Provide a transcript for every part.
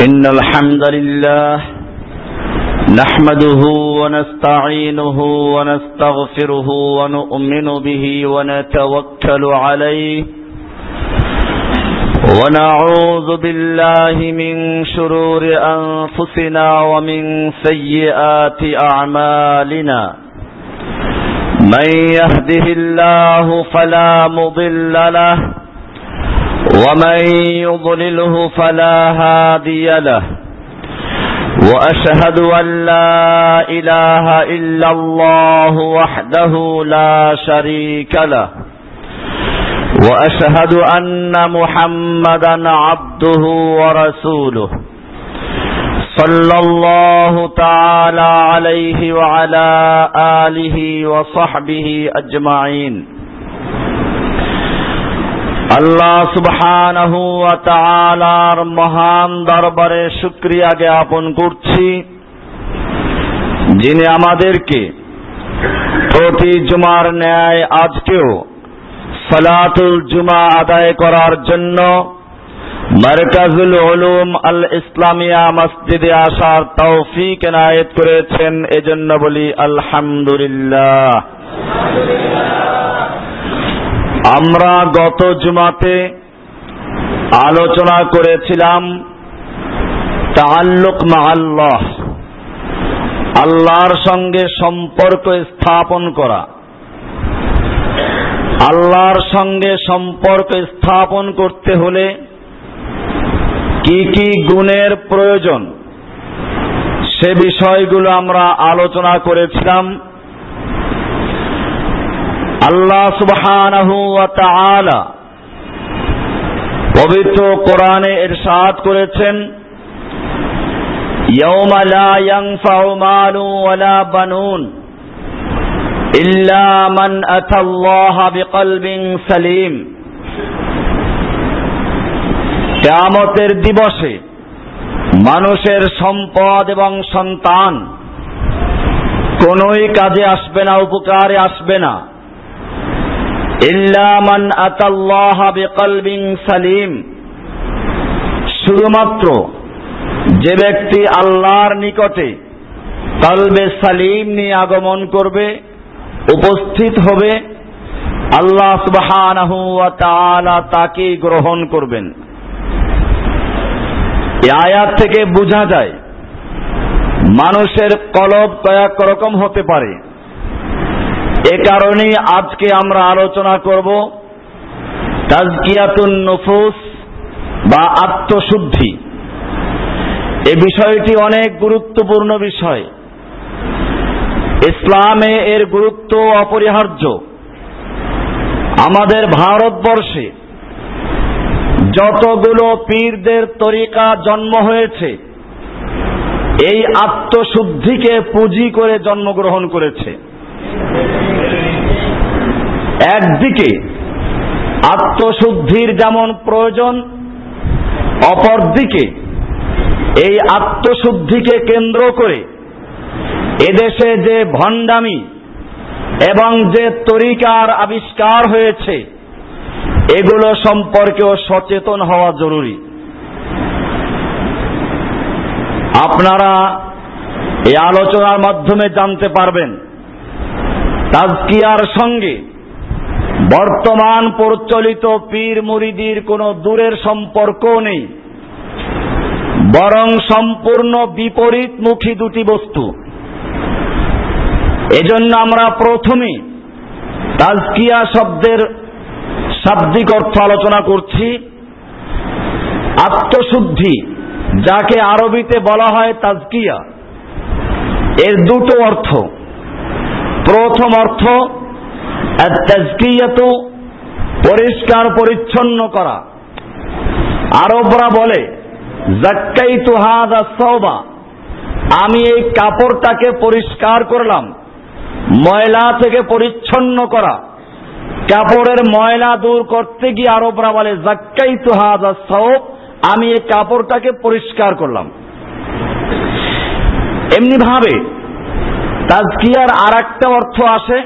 إن الحمد لله نحمده ونستعينه ونستغفره ونؤمن به ونتوكل عليه ونعوذ بالله من شرور أنفسنا ومن سيئات أعمالنا من يهده الله فلا مضل له ومن يضلله فلا هادي له وأشهد أن لا إله إلا الله وحده لا شريك له وأشهد أن محمدا عبده ورسوله صلى الله تعالى عليه وعلى آله وصحبه أجمعين। আল্লাহ সুবহানাহু ওয়া তাআলার মহান দরবারে শুকরিয়া জ্ঞাপন করছি, যিনি আমাদেরকে প্রতি জুমার ন্যায় আজকেও সালাতুল জুমা আদায় করার জন্য মারকাজুল উলুম আল ইসলামিয়া মসজিদে আসার তৌফিক এনায়েত করেছেন, এজন্য বলি আলহামদুলিল্লাহ। আমরা গত জুমাতে আলোচনা করেছিলাম তাআল্লুক মা'আল্লাহ, আল্লাহর সঙ্গে সম্পর্ক স্থাপন করা। আল্লাহর সঙ্গে সম্পর্ক স্থাপন করতে হলে কি কি গুণের প্রয়োজন সে বিষয়গুলো আমরা আলোচনা করেছিলাম। আল্লাহ সুবহানাহু ওয়া তাআলা পবিত্র কোরআনে ইরশাদ করেছেন, ইয়াওমা লা ইয়ানফাউ মালু ওয়ালা বানুন ইল্লা মান আতাল্লাহা বিকলবিন সালিম। কিয়ামতের দিবসে মানুষের সম্পদ এবং সন্তান কোনই কাজে আসবে না, উপকারে আসবে না। ইল্লা মান আতাল্লাহা বিকলবিন সালিম, শুধুমাত্র যে ব্যক্তি আল্লাহর নিকটে কলবে সালিম নিয়ে আগমন করবে, উপস্থিত হবে, আল্লাহ সুবহানাহু ওয়া তাআলা তাকে গ্রহণ করবেন। এই আয়াত থেকে বোঝা যায় মানুষের কলব কয়েক রকম হতে পারে। এ কারণেই আজকে আমরা আলোচনা করব তাজকিয়াতুন নুফুস বা আত্মশুদ্ধি। এই বিষয়টি অনেক গুরুত্বপূর্ণ বিষয়। ইসলামে এর গুরুত্ব অপরিহার্য। আমাদের ভারতবর্ষে যতগুলো পীরদের তরিকা জন্ম হয়েছে এই আত্মশুদ্ধিকে পুঁজি করে জন্মগ্রহণ করেছে। একদিকে আত্মশুদ্ধির যেমন প্রয়োজন, অপরদিকে এই আত্মশুদ্ধিকে কেন্দ্র করে এদেশে যে ভণ্ডামি এবং যে তরিকার আবিষ্কার হয়েছে এগুলো সম্পর্কেও সচেতন হওয়া জরুরি। আপনারা এই আলোচনার মাধ্যমে জানতে পারবেন তাজকিয়ার সঙ্গে বর্তমান প্রচলিত পীর মুরিদির কোনো দূরের সম্পর্ক নেই, বরং সম্পূর্ণ বিপরীতমুখী দুটি বস্তু। এজন্য আমরা প্রথমে তাজকিয়া শব্দের শাব্দিক অর্থ আলোচনা করছি। আত্মশুদ্ধি, যাকে আরবিতে বলা হয় তাজকিয়া, এর দুটো অর্থ। প্রথম অর্থ আত-তাজকিয়াতু, পরিষ্কার পরিচ্ছন্ন করা। আরবরা বলে যাক্কাইতু হাযা সাওবা, আমি এই কাপড়টাকে পরিষ্কার করলাম। ময়লা থেকে পরিচ্ছন্ন করা, কাপড়ের ময়লা দূর করতে গিয়ে আরবরা বলে যাক্কাইতু হাযা সাওব, আমি এই কাপড়টাকে পরিষ্কার করলাম। এমনি ভাবে তাজকিয়ার আরেকটা অর্থ আসে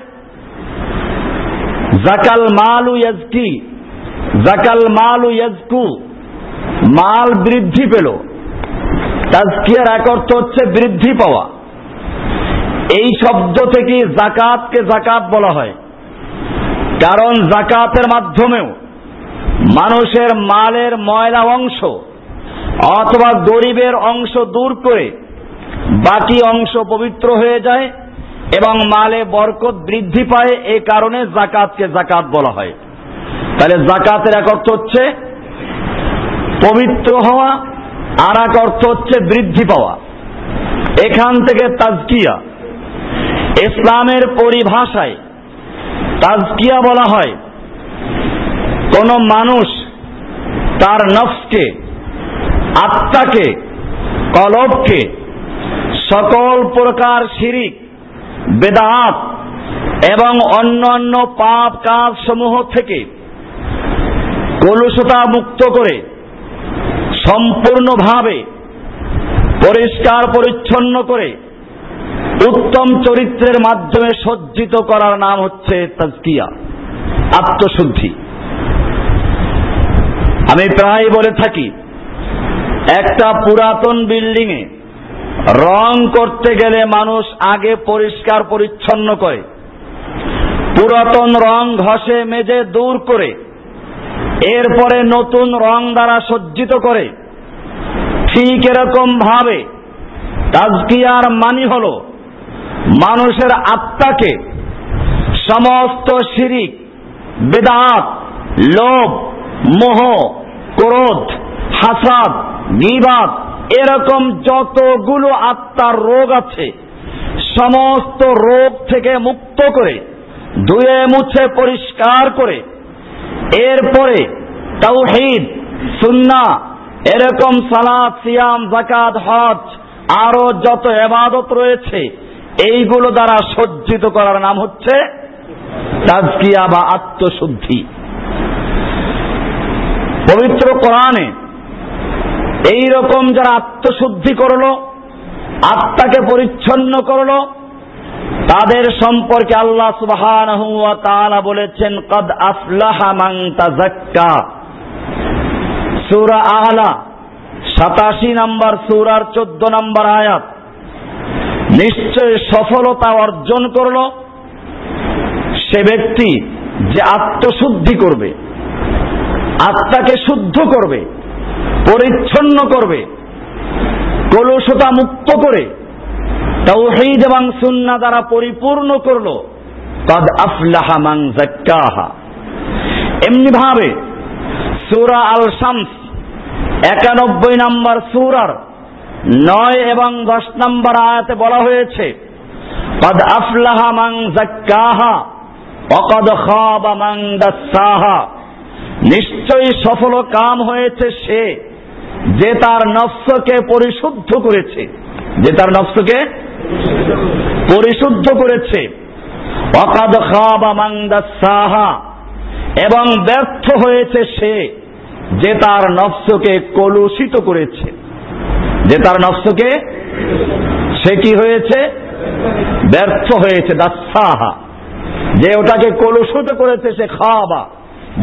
জাকাল মালু ইয়াজকি, জাকাল মালু ইয়াজকু, মাল বৃদ্ধি পেল, তাজকিয়ার এক অর্থ হচ্ছে বৃদ্ধি পাওয়া। এই শব্দ থেকে যাকাতকে যাকাত বলা হয়, কারণ যাকাতের মাধ্যমেও মানুষের মালের ময়লা অংশ অথবা গরিবের অংশ দূর করে বাকি অংশ পবিত্র হয়ে যায় এবং মালে বরকত বৃদ্ধি পায়। এই কারণে যাকাতকে যাকাত বলা হয়। তাহলে যাকাতের এক অর্থ হচ্ছে পবিত্র হওয়া, আর এক অর্থ হচ্ছে বৃদ্ধি পাওয়া। এখান থেকে তাজকিয়া, ইসলামের পরিভাষায় তাজকিয়া বলা হয় কোন মানুষ তার নফসকে, আত্মাকে, কলবকে সকল প্রকার শিরিক, বেদাত এবং অন্যান্য পাপ কাজ সমূহ থেকে কলুষতা মুক্ত করে সম্পূর্ণভাবে পরিষ্কার পরিচ্ছন্ন করে উত্তম চরিত্রের মাধ্যমে সজ্জিত করার নাম হচ্ছে তাজকিয়া, আত্মশুদ্ধি। আমি প্রায় বলে থাকি, একটা পুরাতন বিল্ডিং এ রং করতে গেলে মানুষ আগে পরিষ্কার পরিচ্ছন্ন করে, পুরাতন রং ঘষে মেজে দূর করে এরপরে নতুন রং দ্বারা সজ্জিত করে। ঠিক এরকম ভাবে তাজকিয়ার মানে হলো মানুষের আত্মাকে সমস্ত শিরিক, বেদাত, লোভ, মোহ, ক্রোধ, হাসাদ, গীবাত এরকম যতগুলো আত্মার রোগ আছে সমস্ত রোগ থেকে মুক্ত করে ধুয়ে মুছে পরিষ্কার করে এরপরে তাওহীদ, সুন্নাহ, এরকম সালাত, সিয়াম, যাকাত, হজ আরো যত ইবাদত রয়েছে এইগুলো দ্বারা সজ্জিত করার নাম হচ্ছে তাজকিয়া বা আত্মশুদ্ধি। পবিত্র কোরআনে এই রকম যারা আত্মশুদ্ধি করলো, আত্মাকে পরিচ্ছন্ন করলো, তাদের সম্পর্কে আল্লাহ সুবহানাহু ওয়া তাআলা বলেছেন, কদ আফলাহা মান তাযাক্কা। সূরা আলা 87 নম্বর সূরার 14 নম্বর আয়াত। নিশ্চয় সফলতা অর্জন করলো সে ব্যক্তি যে আত্মশুদ্ধি করবে, আত্মাকে শুদ্ধ করবে, পরিচ্ছন্ন করবে, কলুষতা মুক্ত করে তাওহীদ এবং সুন্নাহ দ্বারা পরিপূর্ণ করলো। কদ আফলাহা মান যাক্কাহা। এমনি ভাবে সূরা আল শামস 91 নম্বর সূরার 9 এবং 10 নম্বর আয়াতে বলা হয়েছে, কদ আফলাহা মান যাক্কাহা ওয়া কদ খাবা মান দাসসাহা। নিশ্চয়ই সফল কাম হয়েছে সে যে তার নফসকে পরিশুদ্ধ করেছে, যে তার নফসকে পরিশুদ্ধ করেছে। ওয়া কদ খাবা মান দাসসাহা। এবং ব্যর্থ হয়েছে সে যে তার নফসকে কলুষিত করেছে, যে তার নফসকে সে কি হয়েছে? ব্যর্থ হয়েছে। দাসসাহা, যে ওটাকে কলুষিত করেছে সে খাবা,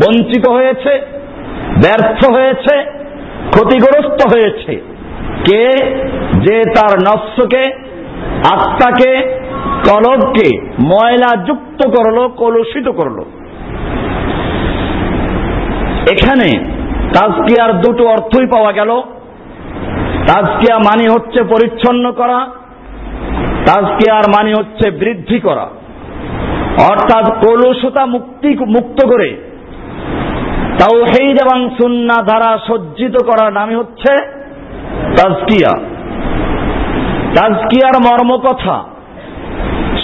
বঞ্চিত হয়েছে, ব্যর্থ হয়েছে, ক্ষতিগ্রস্ত হয়েছে। কে? যে তার নফসকে, আত্মাকে, কলবকে ময়লা যুক্ত করলো, কলুষিত করলো। এখানে তাজকিয়ার দুটো অর্থই পাওয়া গেল। তাজকিয়া মানে হচ্ছে পরিচ্ছন্ন করা, তাজকিয়ার মানে হচ্ছে বৃদ্ধি করা, অর্থাৎ কলুষতা মুক্ত করে তাওহীদ এবং সুন্নাহ দ্বারা সজ্জিত করার নামই হচ্ছে তাজকিয়া। তাজকিয়ার মর্ম কথা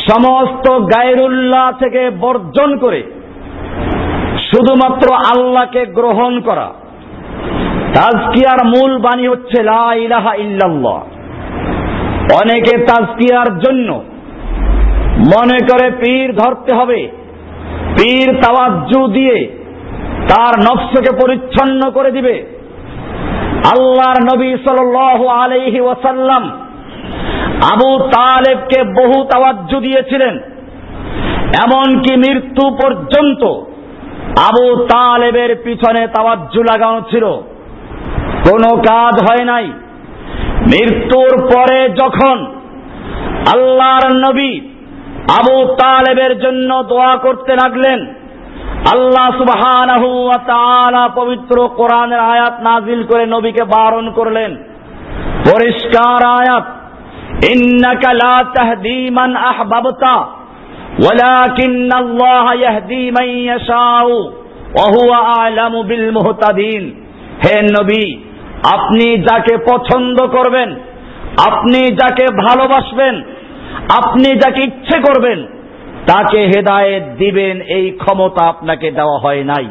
সমস্ত গায়রুল্লাহ থেকে বর্জন করে শুধুমাত্র আল্লাহকে গ্রহণ করা। তাজকিয়ার মূল বাণী হচ্ছে লা ইলাহা ইল্লাল্লাহ। অনেকে তাজকিয়ার জন্য মনে করে পীর ধরতে হবে, পীর তাওয়াজ্জু দিয়ে তার নফসকে পরিচ্ছন্ন করে দিবে। আল্লাহর নবী সাল্লাল্লাহু আলাইহি ওয়াসাল্লাম আবু তালেবকে বহু তাওয়াজ্জু দিয়েছিলেন, এমনকি মৃত্যু পর্যন্ত আবু তালেবের পিছনে তাওয়াজ্জু লাগানো ছিল, কোনো কাজ হয় নাই। মৃত্যুর পরে যখন আল্লাহর নবী আবু তালেবের জন্য দোয়া করতে লাগলেন, আল্লাহ সুবহানাহু ওয়া তাআলা পবিত্র কোরআনের আয়াত নাজিল করে নবীকে বারণ করলেন। পরিষ্কার আয়াত, ইন্নাকা লা তাহদি মান আহবাবতা ওয়ালাকিন্নাল্লাহা ইয়াহদি মান ইয়াশাউ ওয়া হুয়া আ'লামু বিল মুহতাদিন। হে নবী, আপনি যাকে পছন্দ করবেন, আপনি যাকে ভালোবাসবেন, আপনি যাকে ইচ্ছে করবেন তাকে হেদায়েত দিবেন, এই ক্ষমতা আপনাকে দেওয়া হয় নাই।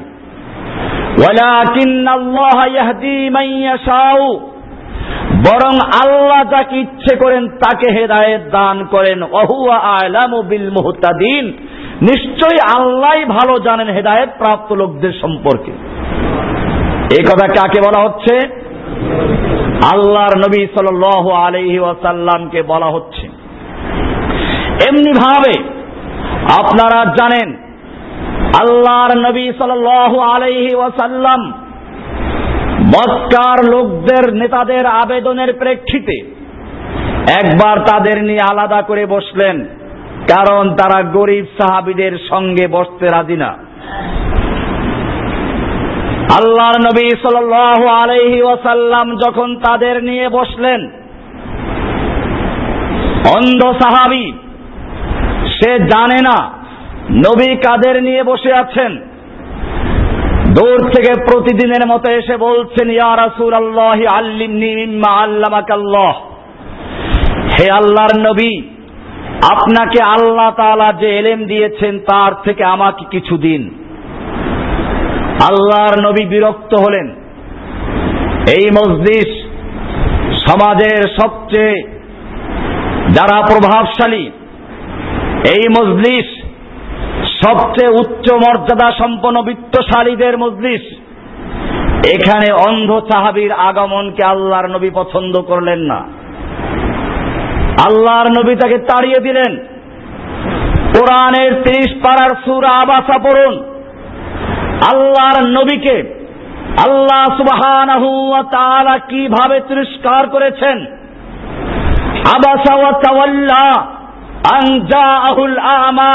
ওয়ালাকিন্নাল্লাহা ইয়াহদি মান ইয়াশাউ, বরং আল্লাহ যাকে ইচ্ছে করেন তাকে হেদায়েত দান করেন। ওয়া হুয়া আ'লামু বিল মুহতাদিন, নিশ্চয়ই আল্লাহই ভালো জানেন হেদায়েত প্রাপ্ত লোকদের সম্পর্কে। এই কথা কাকে বলা হচ্ছে? আল্লাহর নবী সাল্লাল্লাহু আলাইহি ওয়াসাল্লামকে বলা হচ্ছে। এমনি ভাবে আপনারা জানেন আল্লাহর নবী সাল্লাল্লাহু আলাইহি ওয়াসাল্লাম মক্কার লোকদের নেতাদের আবেদনের প্রেক্ষিতে একবার তাদের নিয়ে আলাদা করে বসলেন, কারণ তারা গরিব সাহাবীদের সঙ্গে বসতে রাজি না। আল্লাহর নবী সাল্লাল্লাহু আলাইহি ওয়াসাল্লাম যখন তাদের নিয়ে বসলেন, অন্ধ সাহাবী সে জানে না নবী কাদের নিয়ে বসে আছেন, দূর থেকে প্রতিদিনের মতো এসে বলছেন, ইয়া রাসূলুল্লাহ আল্লিমনি মিম্মা আল্লামাকাল্লাহ, হে আল্লাহর নবী, আপনাকে আল্লাহ তাআলা যে ইলম দিয়েছেন তার থেকে আমাকে কিছু দিন। আল্লাহর নবী বিরক্ত হলেন। এই মজলিস সমাজের সবচেয়ে যারা প্রভাবশালী, এই মজলিস সবচেয়ে উচ্চ মর্যাদা সম্পন্ন বিত্তশালীদের মজলিস, এখানে অন্ধ সাহাবীর আগমনকে আল্লাহর নবী পছন্দ করলেন না। আল্লাহর নবী তাকে তাড়িয়ে দিলেন। কোরআনের 30 পারার সূরা আবাসা পড়ুন। আল্লাহর নবীকে আল্লাহ সুবহানাহু ওয়া তাআলা কিভাবে তিরস্কার করেছেন। আবাসা ওয়া তাওয়াল্লা আন জাআহুল আ'মা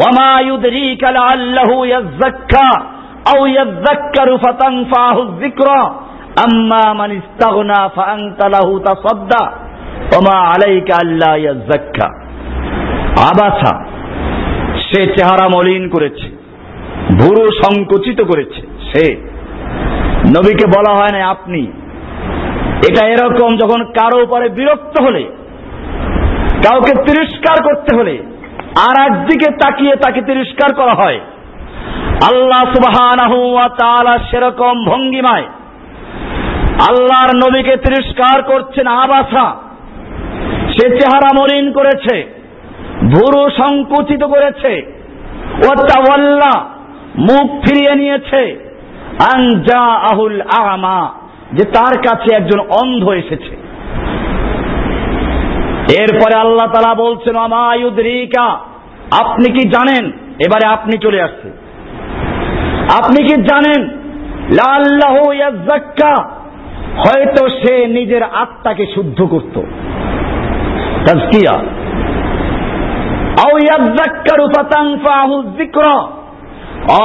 ওয়া মা ইউদরিকা লাআল্লাহু ইয়াযাক্কা আও ইয়াযাক্কারু ফাতানফাহু যিকরা আম্মা মান ইস্তাগনা ফাআনতা লাহু তাসাদ্দা ওয়া মা আলাইকা আল্লা ইয়াযাক্কা। আবাসা, সে চেহারা মলিন করেছে, ভুরু সংকুচিত করেছে। সে নবীকে বলা হয় না আপনি। এটা এরকম যখন কারো উপরে বিরক্ত হলে, কাউকে তিরস্কার করতে হলে আর একদিকে তাকিয়ে তাকে তিরস্কার করা হয়। আল্লাহ সুবহানাহু ওয়া তাআলা সেরকম ভঙ্গিমায় আল্লাহর নবীকে তিরস্কার করছেন। আবাসা, সে চেহারা মলিন করেছে, ভুরু সংকুচিত করেছে, ওয়া তাওয়াল্লা, মুখ ফিরিয়ে নিয়েছে, আন জাআহুল আ'মা, যে তার কাছে একজন অন্ধ এসেছে। এরপরে আল্লাহ তাআলা বলছেন, আমা ইউদরিকা, আপনি কি জানেন, এবারে আপনি চলে আসছে, আপনি কি জানেন, লাআল্লাহু ইয়াযাক্কা, হয়তো সে নিজের আত্মাকে শুদ্ধ করত, তাজকিয়া, আও ইয়াযাক্কারু ফাতানফাহু যিকরা,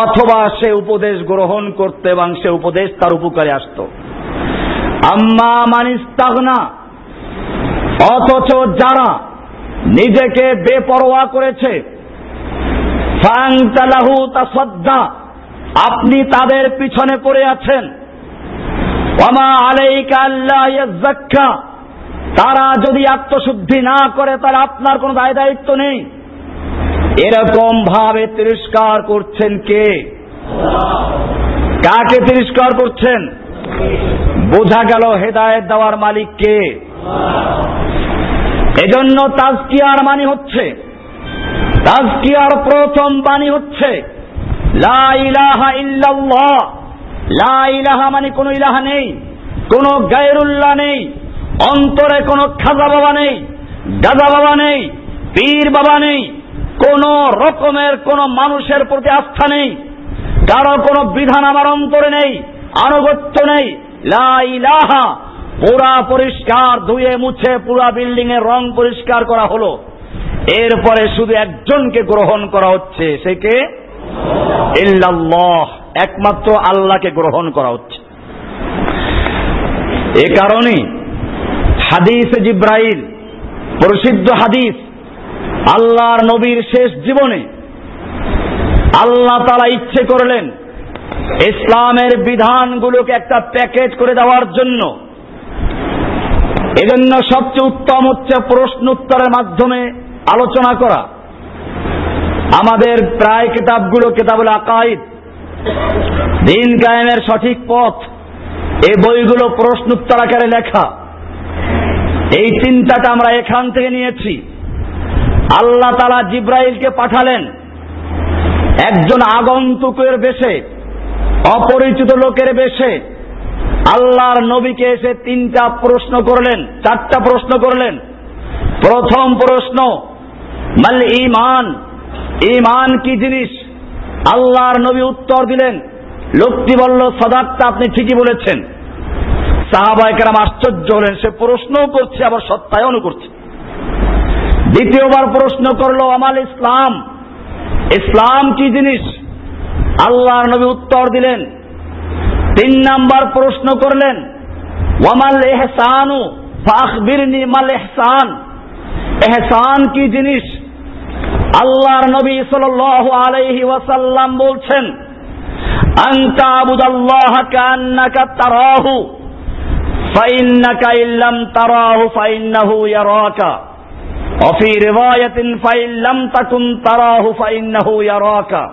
অথবা সে উপদেশ গ্রহণ করত এবং সে উপদেশ তার উপকারে আসত। আম্মা মান ইস্তাগনা, অথচ যারা নিজেকে বেপরোয়া করেছে, ফাআনতা লাহু তাসাদ্দা, আপনি তাদের পিছনে পড়ে আছেন। ওয়া মা আলাইকা আল্লা ইয়াযাক্কা, তারা যদি আত্মশুদ্ধি না করে তাহলে আপনার কোনো দায় দায়িত্ব নেই। এরকম ভাবে তিরস্কার করছেন কে? কাকে তিরস্কার করছেন? বোঝা গেল হেদায়েত দেওয়ার মালিক কে। এজন্য তাজকিয়ার মানে হচ্ছে, তাজকিয়ার প্রথম বাণী হচ্ছে লা ইলাহা ইল্লাল্লাহ। লা ইলাহা মানে কোনো ইলাহা নেই, কোনো গায়রুল্লাহ নেই, অন্তরে কোনো খাজা বাবা নেই, গাজা বাবা নেই, পীর বাবা নেই, কোন রকমের কোন মানুষের প্রতি আস্থা নেই, কারো কোনো বিধান আমার অন্তরে নেই, আনুগত্য নেই। লা ইলাহা পুরা পরিষ্কার ধুয়ে মুছে পুরা বিল্ডিং এর রং পরিষ্কার করা হলো, এরপরে শুধু একজনকে গ্রহণ করা হচ্ছে, সে কে? ইল্লাল্লাহ, একমাত্র আল্লাহকে গ্রহণ করা হচ্ছে। এ কারণে হাদিসে জিব্রাইল, প্রসিদ্ধ হাদিস, আল্লাহর নবীর শেষ জীবনে আল্লাহ তাআলা ইচ্ছে করলেন ইসলামের বিধানগুলোকে একটা প্যাকেট করে দেওয়ার জন্য। এজন্য সবচেয়ে উত্তম হচ্ছে প্রশ্ন উত্তরের মাধ্যমে আলোচনা করা। আমাদের প্রায় কিতাবগুলো, কিতাবুল আকাইদ, দ্বীন কায়েমের সঠিক পথ, এই বইগুলো প্রশ্ন উত্তর আকারে লেখা। এই চিন্তাটা আমরা এখান থেকে নিয়েছি। আল্লাহ তাআলা জিব্রাইলকে পাঠালেন একজন আগন্তুকের বেশে, অপরিচিত লোকের বেশে আল্লাহর নবীকে এসে 3টা প্রশ্ন করলেন, 4টা প্রশ্ন করলেন। প্রথম প্রশ্ন, মাল ঈমান, ঈমান কি জিনিস? আল্লাহর নবী উত্তর দিলেন। লোকটি বলল, সাদাকতা, আপনি ঠিকই বলেছেন। সাহাবায়ে কেরাম আশ্চর্য হলেন, সে প্রশ্নও করছে আবার সত্যায়নও করছে। দ্বিতীয়বার প্রশ্ন করলো, আমাল ইসলাম, ইসলাম কি জিনিস? আল্লাহর নবী উত্তর দিলেন। 3 নাম্বার প্রশ্ন করলেন, ওয়ামাল ইহসানু ফাখবিরনি মাল ইহসান, ইহসান কি জিনিস? আল্লাহর নবী সাল্লাল্লাহু আলাইহি ওয়াসাল্লাম বলছেন, আনতা আবুদাল্লাহা কান্নাকা তারাহু ফাইন্নাকা ইল্লাম তারাহু ফাইন্নাহু ইয়ারাকা ওয়া ফি রিওয়ায়াতিন ফাইল্লাম তাকুন তারাহু ফাইন্নাহু ইয়ারাকা।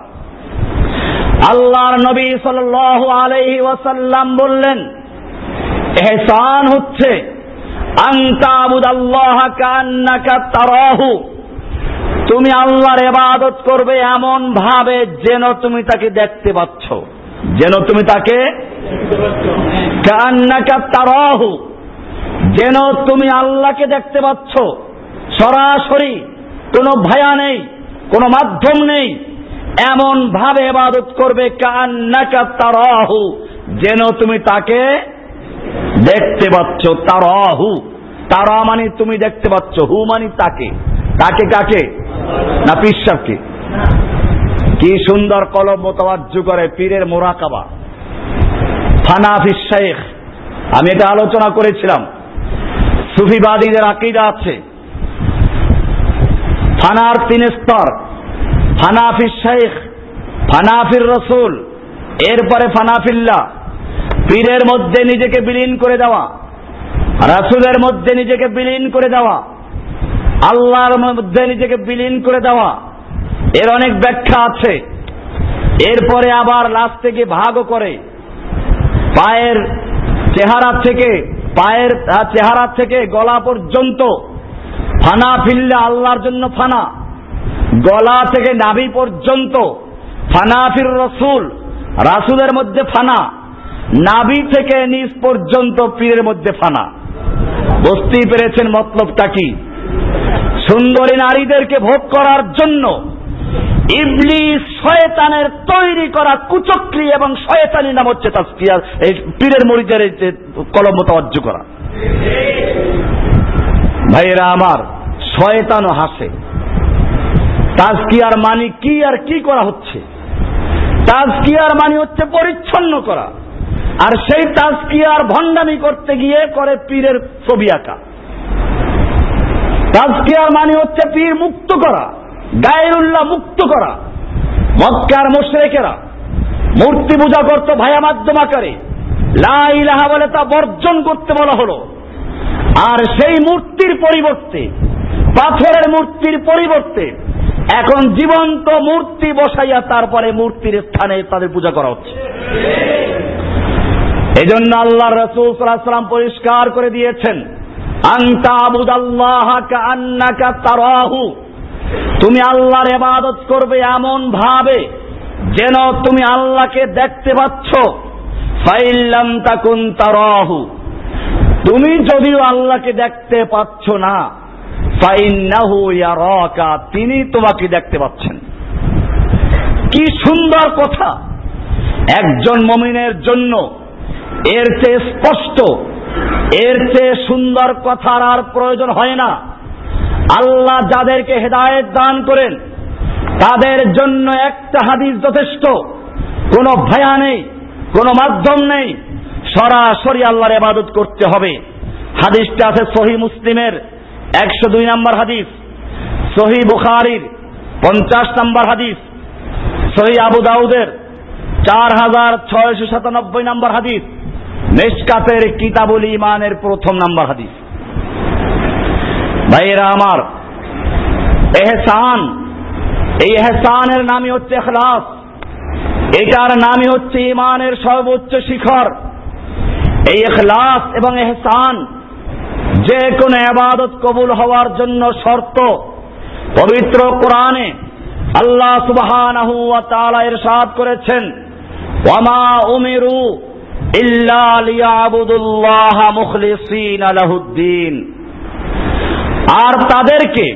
আল্লাহর নবী সাল্লাল্লাহু আলাইহি ওয়াসাল্লাম বললেন, ইহসান হচ্ছে আনতা আবুদাল্লাহা কান্নাকা তারাহু, তুমি আল্লাহর ইবাদত করবে এমন ভাবে যেন তুমি তাকে দেখতে পাচ্ছ, যেন তুমি তাকে, কান্নাকা তারাহু, যেন তুমি আল্লাহকে দেখতে পাচ্ছ সরাসরি, কোনো ভায়া নেই, কোনো মাধ্যম নেই, এমন ভাবে ইবাদত করবে কান্নাকা তারাহু, যেন তুমি তাকে দেখতে পাচ্ছ। তারাহু, তারা মানে তুমি দেখতে পাচ্ছ, হু মানে তাকে। তাকে কাকে? না পীর সাহেবকে। কি সুন্দর কলম মোতাওয়াজ্জু করে পীরের মুরাকাবা। ফানাফি শেখ, আমি এটা আলোচনা করেছিলাম। সুফিবাদীদের আকীদা আছে ফানার 3 স্তর, ফানাফি শেখ, ফানাফির রসুল, এরপরে ফানাফিল্লাহ। পীরের মধ্যে নিজেকে বিলীন করে দেওয়া, রাসূলের মধ্যে নিজেকে বিলীন করে দেওয়া, আল্লাহর মধ্যে নিজেকে বিলীন করে দেওয়া, এর অনেক ব্যাখ্যা আছে। এরপরে আবার লাস্ট থেকে ভাগও করে, পায়ের চেহারা থেকে গলা পর্যন্ত ফানাফিল্লাহ, আল্লাহর জন্য ফানা, গলা থেকে নাভি পর্যন্ত ফানাফির রসুল, রাসূলের মধ্যে ফানা, নাভি থেকে নিচ পর্যন্ত পীরের মধ্যে ফানা। বুঝতেই পেরেছেন মতলবটা কি? সুন্দরী নারীদেরকে ভোগ করার জন্য ইবলিস শয়তানের তৈরি করা কুচক্রী এবং শয়তানি নাম হচ্ছে তাজকিয়া, এই পীরের মুরিদের কলম মোতাওয়াজ্জু করা। ভাইয়েরা আমার, শয়তানও হাসে। তাজকিয়ার মানে কি আর কি করা হচ্ছে? তাজকিয়ার মানে হচ্ছে পরিচ্ছন্ন করা, আর সেই তাজকিয়ার ভণ্ডামি করতে গিয়ে করে পীরের ছবি আঁকা। তাজকিয়ার মানে হচ্ছে পীর মুক্ত করা, গায়রুল্লাহ মুক্ত করা। মক্কার মুশরিকেরা মূর্তি পূজা করত ভায়া মাধ্যম আকারে, লা ইলাহা বলে তা বর্জন করতে বলা হলো। আর সেই মূর্তির পরিবর্তে, পাথরের মূর্তির পরিবর্তে এখন জীবন্ত মূর্তি বসাইয়া তারপরে মূর্তির স্থানে তাদের পূজা করা হচ্ছে। এজন্য আল্লাহর রাসূল সাল্লাল্লাহু আলাইহি ওয়াসাল্লাম পরিষ্কার করে দিয়েছেন, আনতা আবুদাল্লাহা কাআন্নাকা তারাহু, তুমি আল্লাহর ইবাদত করবে এমন ভাবে যেন তুমি আল্লাহকে দেখতে পাচ্ছ। ফাইল্লাম তাকুন তারাহু, তুমি যদিও আল্লাহকে দেখতে পাচ্ছ না, ফাইন্নাহু ইয়ারাকা, তিনি তোমাকে দেখতে পাচ্ছেন। কি সুন্দর কথা! একজন মুমিনের জন্য এর চেয়ে স্পষ্ট এর চেয়ে সুন্দর কথার আর প্রয়োজন হয় না। আল্লাহ যাদেরকে হেদায়েত দান করেন তাদের জন্য একটা হাদিস যথেষ্ট, কোনো ভায়া নেই, কোনো মাধ্যম নেই, সরাসরি আল্লাহর ইবাদত করতে হবে। হাদিসটা আছে সহিহ মুসলিমের 102 নম্বর হাদিস, সহিহ বুখারীর 50 নম্বর হাদিস, সহিহ আবু দাউদের 4697 নম্বর হাদিস, মিশকাতের কিতাবুল ঈমানের 1 নম্বর হাদিস। ভাইয়েরা আমার, ইহসান, এই ইহসানের নামই হচ্ছে ইখলাস, এটার নামই হচ্ছে ঈমানের সর্বোচ্চ শিখর। এই ইখলাস এবং ইহসান যে কোনো ইবাদত কবুল হওয়ার জন্য শর্ত। পবিত্র কোরআনে আল্লাহ সুবহানাহু ওয়া তাআলা ইরশাদ করেছেন, ওয়ামা উমিরু ইল্লা লিয়াবুদুল্লাহা মুখলিসিনা লাহুদ্দিন। আর তাদেরকে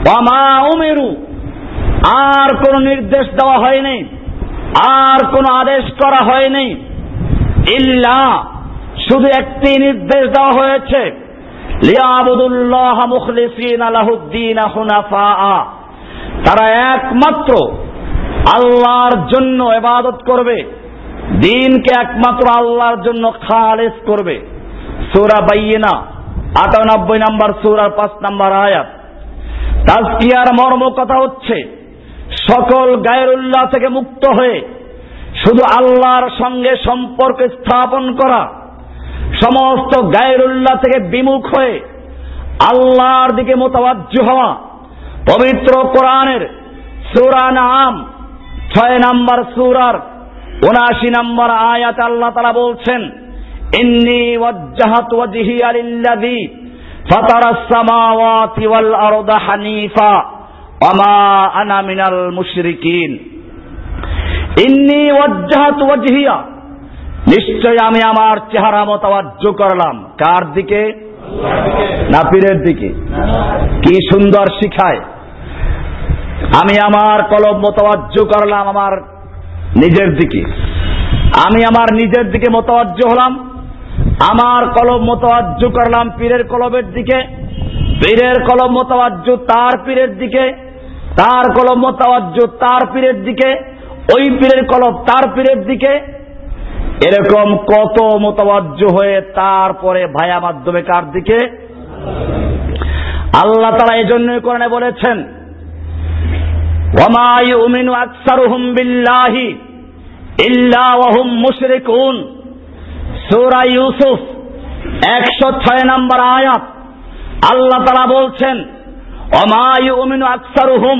ওয়ামা উমিরু, আর কোন নির্দেশ দেওয়া হয়নি, আর কোন আদেশ করা হয়নি, ইল্লা, শুধু একটি নির্দেশ দেওয়া হয়েছে, লিয়াবুদুল্লাহা মুখলিসিনা লাহুদ্দিন হুনাফা, তারা একমাত্র আল্লাহর জন্য ইবাদত করবে, দ্বীনকে একমাত্র আল্লাহর জন্য খালেস করবে। সূরা বাইয়িনা 98 নম্বর সূরার 5 নম্বর আয়াত। তাজকিয়ার মর্ম কথা হচ্ছে সকল গায়রুল্লাহ থেকে মুক্ত হয়ে শুধু আল্লাহর সঙ্গে সম্পর্ক স্থাপন করা, সমস্ত গায়রুল্লাহ থেকে বিমুখ হয়ে আল্লাহর দিকে মুতাওয়াজ্জিহ হওয়া। পবিত্র কোরআনের সূরা নাম 6 নম্বর সূরার 79 নম্বর আয়াতে আল্লাহ তাআলা বলছেন, ইন্নী ওয়াজ্জাহাতু ওয়াজহিয়া লিল্লাযী ফাতারাস সামাওয়াতি ওয়াল আরদা হানিফা ওয়া মা আনা মিনাল মুশরিকিন। ইন্নী ওয়াজ্জাহাতু ওয়াজহিয়া, নিশ্চয় আমি আমার চেহারা মোতাওয়াজ্জহ করলাম। কার দিকে? না পীরের দিকে? কি সুন্দর শিখায়। আমি আমার কলব মোতাওয়াজ্জহ করলাম আমার নিজের দিকে, আমি আমার নিজের দিকে মোতাওয়াজ্জহ হলাম, আমার কলব মোতাওয়াজ্জহ করলাম পীরের কলবের দিকে, পীরের কলব মোতাওয়াজ্জহ তার পীরের দিকে, তার কলব মোতাওয়াজ্জহ তার পীরের দিকে, ওই পীরের কলব তার পীরের দিকে। এরকম কত মোতাওয়াজ্জহ হয়ে তারপরে ভায়া মাধ্যমে কার দিকে? আল্লাহ তাআলা এজন্যই কোরআনে বলেছেন, ওয়ামা ইউমিনু আকসারুহুম বিল্লাহি ইল্লা ওয়া হুম মুশরিকুন। সূরা ইউসুফ 106 নম্বর আয়াত। আল্লাহ তাআলা বলছেন, ওয়ামা ইউমিনু আকসারুহুম,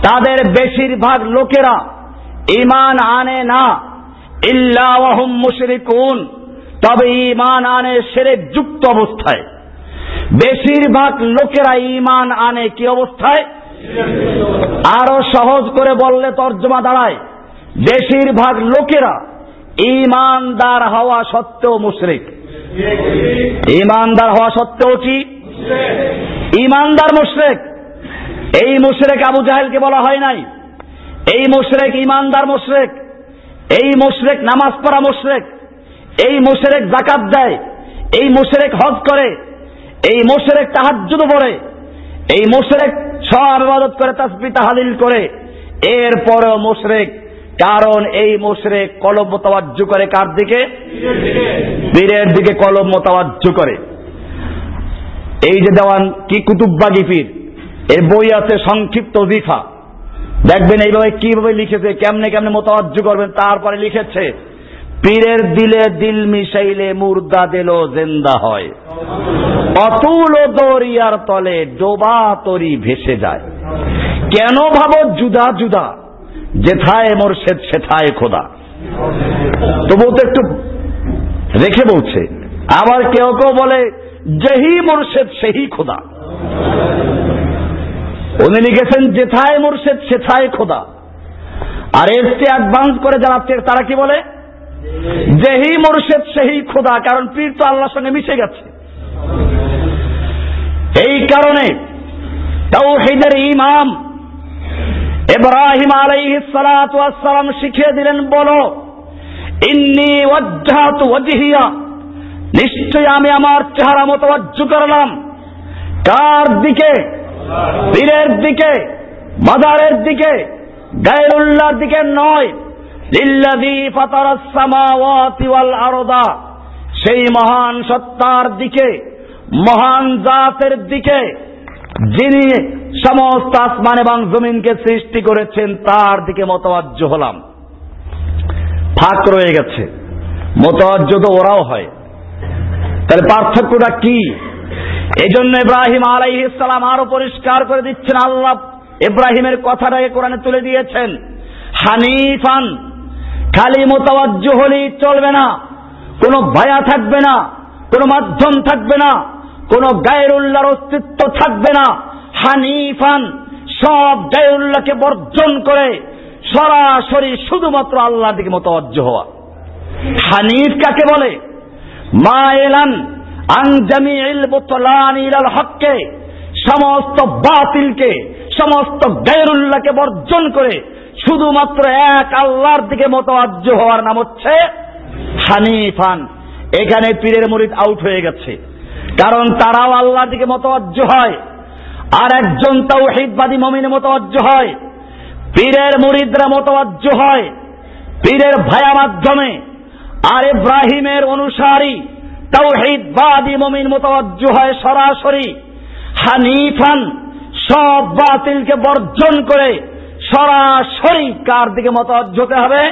তাদের বেশিরভাগ লোকেরা ঈমান আনে না, ইল্লা ওয়া হুম মুশরিকুন, তবে ঈমান আনে শিরক যুক্ত অবস্থায়। বেশিরভাগ লোকেরা ঈমান আনে কি অবস্থায়? আরো সহজ করে বললে তর্জমা দাঁড়ায়, বেশিরভাগ লোকেরা ঈমানদার হওয়া সত্ত্বেও মুশরিক। ঈমানদার হওয়া সত্ত্বেও কি? ঈমানদার মুশরিক। এই মুশরিক আবু জাহেলকে বলা হয় নাই, এই মুশরিক ঈমানদার মুশরিক, এই মুশরিক নামাজ পড়া মুশরিক, এই মুশরিক যাকাত দেয়, এই মুশরিক হজ করে, এই মুশরিক তাহাজ্জুদ পড়ে, এই মুশরিক সব ইবাদত করে, তাসবিহ তাহলিল করে, এরপরও মুশরিক। কারণ এই মুশরিক কলব মোতাওয়াজ্জহ করে কার দিকে? পীরের দিকে কলব মোতাওয়াজ্জহ করে। এই যে দেওয়ান কি কুতুববাগী পীর, এর বই আছে সংক্ষিপ্ত ওজিফা, দেখবেন এইভাবে কিভাবে লিখেছে, কেমনে কেমনে মোতাওয়াজ্জহ করবেন। তারপরে লিখেছে, পীরের দিলে দিল মিশাইলে মুর্দা দিল জিন্দা হয়, অতুল দরিয়ার তলে ডোবা তরি ভেসে যায়। কেন ভাবো জুদা জুদা, যেথায় মোরশেদ সেথায় খোদা। তবু তো একটু রেখে বলছে। আবার কেউ কেউ বলে যেহি মোরশেদ সেই খোদা। উনি লিখেছেন যেথায় মোরশেদ সেথায় খোদা। আর এর চেয়ে অ্যাডভান্স করে জানাচ্ছে, তারা কি বলে? যেহি মোরশেদ সেই খোদা। কারণ পীর তো আল্লাহর সঙ্গে মিশে গেছে। এই কারণে তাওহীদের ইমাম ইব্রাহিম আলাইহিস সালাতু ওয়াস সালাম শিখিয়ে দিলেন, বলো ইন্নী ওয়াজ্জাহতু ওয়াজহিয়া নিশ্চয়ই আমি আমার চেহারা মোতাওয়াজ্জু করলাম কার দিকে? পীরের দিকে, মাজারের দিকে, গায়রুল্লাহর দিকে নয়। লিল্লাযী ফাতারাস সামাওয়াতি ওয়াল আরদা, সেই মহান সত্তার দিকে, মহান জাতের দিকে, যিনি সমস্ত আসমান এবং জমিনকে সৃষ্টি করেছেন, তার দিকে মোতাওয়াজ্জু হলাম। ফাঁক রয়ে গেছে, মোতাওয়াজ্জু তো ওরাও হয়, তাহলে পার্থক্যটা কি? এজন্য ইব্রাহিম আলাইহিস সালাম আরো পরিষ্কার করে দিচ্ছেন। আল্লাহ ইব্রাহিমের কথাটাকে কোরআনে তুলে দিয়েছেন, হানিফান, খালি মোতাওয়াজ্জু হলেই চলবে না, কোনো ভায়া থাকবে না, কোনো মাধ্যম থাকবে না, কোনো গায়রুল্লাহর অস্তিত্ব থাকবে না। হানিফান, সব গায়রুল্লাহকে বর্জন করে সরাসরি শুধুমাত্র আল্লাহর দিকে মোতাওয়াজ্জু হওয়া। হানিফ কাকে বলে? মাইলান আন জামিইল বুতলান ইলাল হককে, সমস্ত বাতিলকে, সমস্ত গায়রুল্লাহকে বর্জন করে শুধুমাত্র এক আল্লাহর দিকে মোতাওয়াজ্জু হওয়ার নাম হচ্ছে হানিফান। এখানে পীরের মুরিদ আউট হয়ে গেছে, কারণ তারাও আল্লাহর দিকে মোতাওয়াজ্জু হয়, আর একজন তাওহীদবাদী মুমিনে মোতাওয়াজ্জু হয়। পীরের মুরিদরা মোতাওয়াজ্জু হয় পীরের ভায়া মাধ্যমে, আর ইব্রাহিমের অনুসারী তাওহীদবাদী মুমিন মোতাওয়াজ্জু হয় সরাসরি। হানিফান, সব বাতিলকে বর্জন করে সরাসরি কার দিকে মোতাওয়াজ্জু হতে হবে?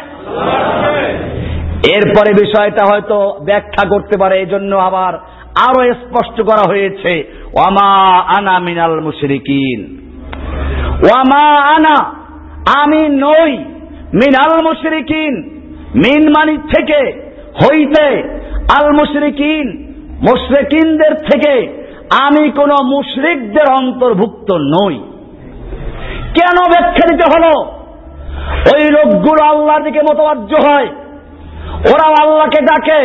এরপরে বিষয়টা হয়তো ব্যাখ্যা করতে পারে, এজন্য আবার আরো স্পষ্ট করা হয়েছে, ওয়ামা আনা মিনাল মুশরিকিন। ওয়ামা আনা, আমি নই, মিনাল মুশরিকিন, মিন মানি থেকে, হইতে, আল মুশরিকিন, মুশরিকিনদের থেকে আমি কোন মুশরিকদের অন্তর্ভুক্ত নই। কেন ব্যাখ্যা দিতে হলো? ওই লোকগুলো আল্লাহর দিকে মোতাওয়াজ্জু হয়, ওরা আল্লাহকে ডাকে,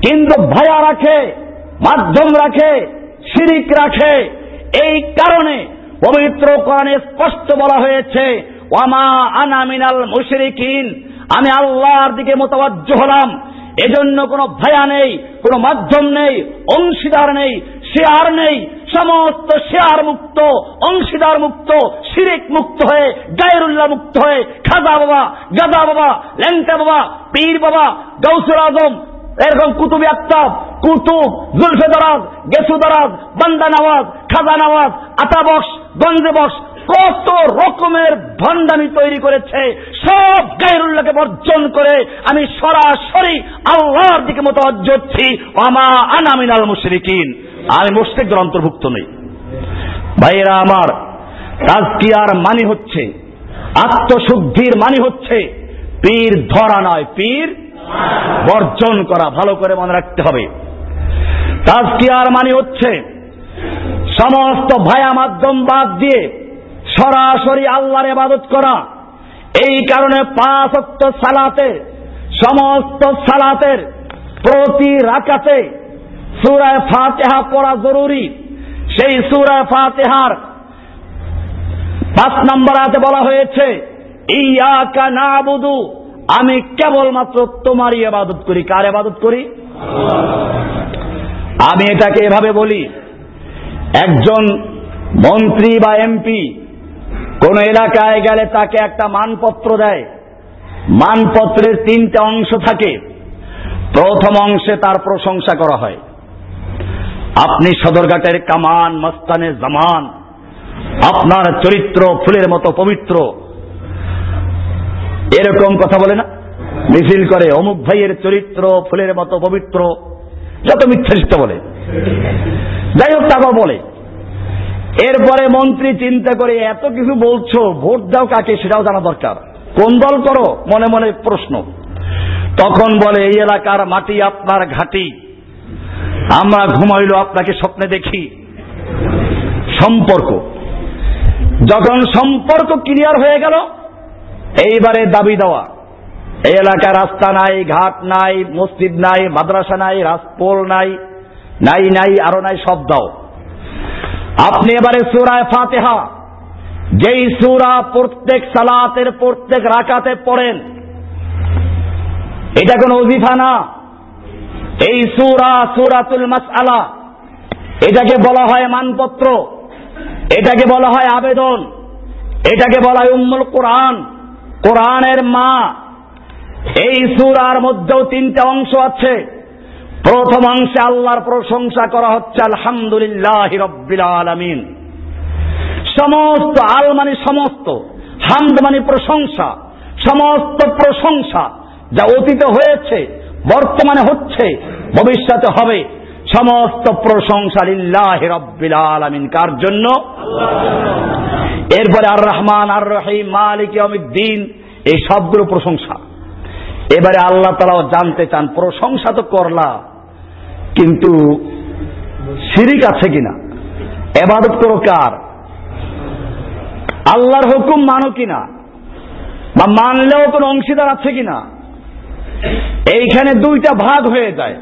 কিন্তু ভায়া রাখে, মাধ্যম রাখে, শিরিক রাখে। এই কারণে পবিত্র কোরআনে স্পষ্ট বলা হয়েছে, ওয়ামা আনা মিনাল মুশরিকিন, আমি আল্লাহর দিকে মোতাওয়াজ্জু হলাম। এজন্য কোনো ভায়া নেই, কোনো মাধ্যম নেই, অংশীদার নেই, শেয়ার নেই। সমস্ত শেয়ার মুক্ত, অংশীদার মুক্ত, শিরিক মুক্ত হয়ে, গায়রুল্লাহ মুক্ত হয়ে, খাজা বাবা, গাদা বাবা, ল্যাংটা বাবা, পীর বাবা, গাউসুল আজম, এরকম কুতুব আক্তাব, কুতুব, জুলফে দরাজ, গেসু দরাজ, বান্দা নওয়াজ, খাজা নওয়াজ, আতা বক্স, গঞ্জে বক্স, কত রকমের ভণ্ডামি তৈরি করেছে। সব গায়রুল্লাহকে বর্জন করে আমি সরাসরি আল্লাহর দিকে মোতাওয়াজ্জু হচ্ছি। ওয়ামা আনা মিনাল মুশরিকিন, আমি মুশরিকদের অন্তর্ভুক্ত নই। ভাইয়েরা আমার, তাজকিয়ার মানে হচ্ছে, আত্মশুদ্ধির মানে হচ্ছে পীর ধরা নয়, পীর বর্জন করা। ভালো করে মনে রাখতে হবে। তাজকিয়ার মানে হচ্ছে সমস্ত ভায়া মাধ্যম বাদ দিয়ে সরাসরি আল্লাহর ইবাদত করা। এই কারণে 5 ওয়াক্ত সালাতে, সমস্ত সালাতের প্রতি রাকাতে সূরা ফাতিহা পড়া জরুরি। সেই সূরা ফাতিহার 5 নম্বর আয়াতে বলা হয়েছে, ইয়াকা নাবুদু, আমি কেবলমাত্র তোমারই ইবাদত করি। কার ইবাদত করি? আমি এটাকে এভাবে বলি, একজন মন্ত্রী বা এমপি কোন এলাকায় গেলে তাকে একটা মানপত্র দেয়। মানপত্রের 3টা অংশ থাকে। প্রথম অংশে তার প্রশংসা করা হয়, আপনি সদরঘাটের কামান মস্তানে জামান, আপনার চরিত্র ফুলের মতো পবিত্র, এরকম কথা বলে না, মিছিল করে, অমুক ভাইয়ের চরিত্র ফুলের মতো পবিত্র, যত মিথ্যাচিত্ত বলে, যাই হোক তারপর বলে। এরপরে মন্ত্রী চিন্তা করে, এত কিছু বলছো, ভোট দাও কাকে সেটাও জানা দরকার, কোন দল করো, মনে মনে প্রশ্ন। তখন বলে, এই এলাকার মাটি আপনার ঘাঁটি, আমরা ঘুমাইলো আপনাকে স্বপ্নে দেখি। সম্পর্ক, যখন সম্পর্ক ক্লিয়ার হয়ে গেল, এইবারে দাবি দেওয়া, এই এলাকার রাস্তা নাই, ঘাট নাই, মসজিদ নাই, মাদ্রাসা নাই, রাজপোল নাই, নাই নাই আরো নাই, সব দাও। আপনি এবারে সূরা ফাতিহা, যেই সূরা প্রত্যেক সালাতের প্রত্যেক রাকাতে পড়েন, এটা কোনো ওজিফা না, এই সূরা সূরাতুল মাসআলা, এটাকে বলা হয় মানপত্র, এটাকে বলা হয় আবেদন, এটাকে বলা হয় উম্মুল কোরআন, কোরআনের মা। এই সূরার মধ্যেও তিনটা অংশ আছে। প্রথম অংশে আল্লাহর প্রশংসা করা হচ্ছে আলহামদুলিল্লাহি রাব্বিল আলামিন। সমস্ত আল মানে সমস্ত, হামদ মানে প্রশংসা, সমস্ত প্রশংসা যা অতীতে হয়েছে, বর্তমানে হচ্ছে, ভবিষ্যতে হবে, সমস্ত প্রশংসা লিল্লাহি রাব্বিল আলামিন। কার জন্য? এরপরে আর রহমান আর রহিম মালিক ইয়াউমিদ্দিন, এই সবগুলো প্রশংসা। এবারে আল্লাহ তাআলাও জানতে চান প্রশংসা তো করলা, কিন্তু শিরিক আছে কিনা, ইবাদত করো কার, আল্লাহর হুকুম মানো কিনা, বা মানলেও কোন অংশীদার আছে কিনা। এইখানে দুইটা ভাগ হয়ে যায়,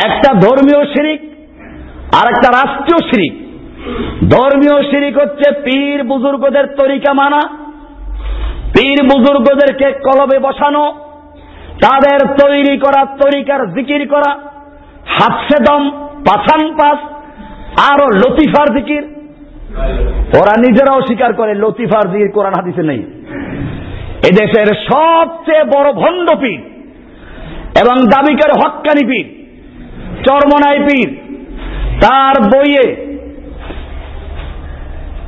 একটা ধর্মীয় শিরিক আর একটা রাষ্ট্রীয় শিরিক। ধর্মীয় শিরিক হচ্ছে পীর বুজুর্গদের তরিকা মানা, পীর বুজুর্গদেরকে কলবে বসানো, তাদের তৈরি করা তরিকার জিকির করা, হাতসে দম, পাছান পাস, আরো লতিফার জিকির। ওরা নিজেরাও স্বীকার করে লতিফার জিকির কোরআন হাদিসে নেই। এদেশের সবচেয়ে বড় ভণ্ড পীর এবং দাবিকার হক্কানি পীর চরমনাই পীর, তার বইয়ে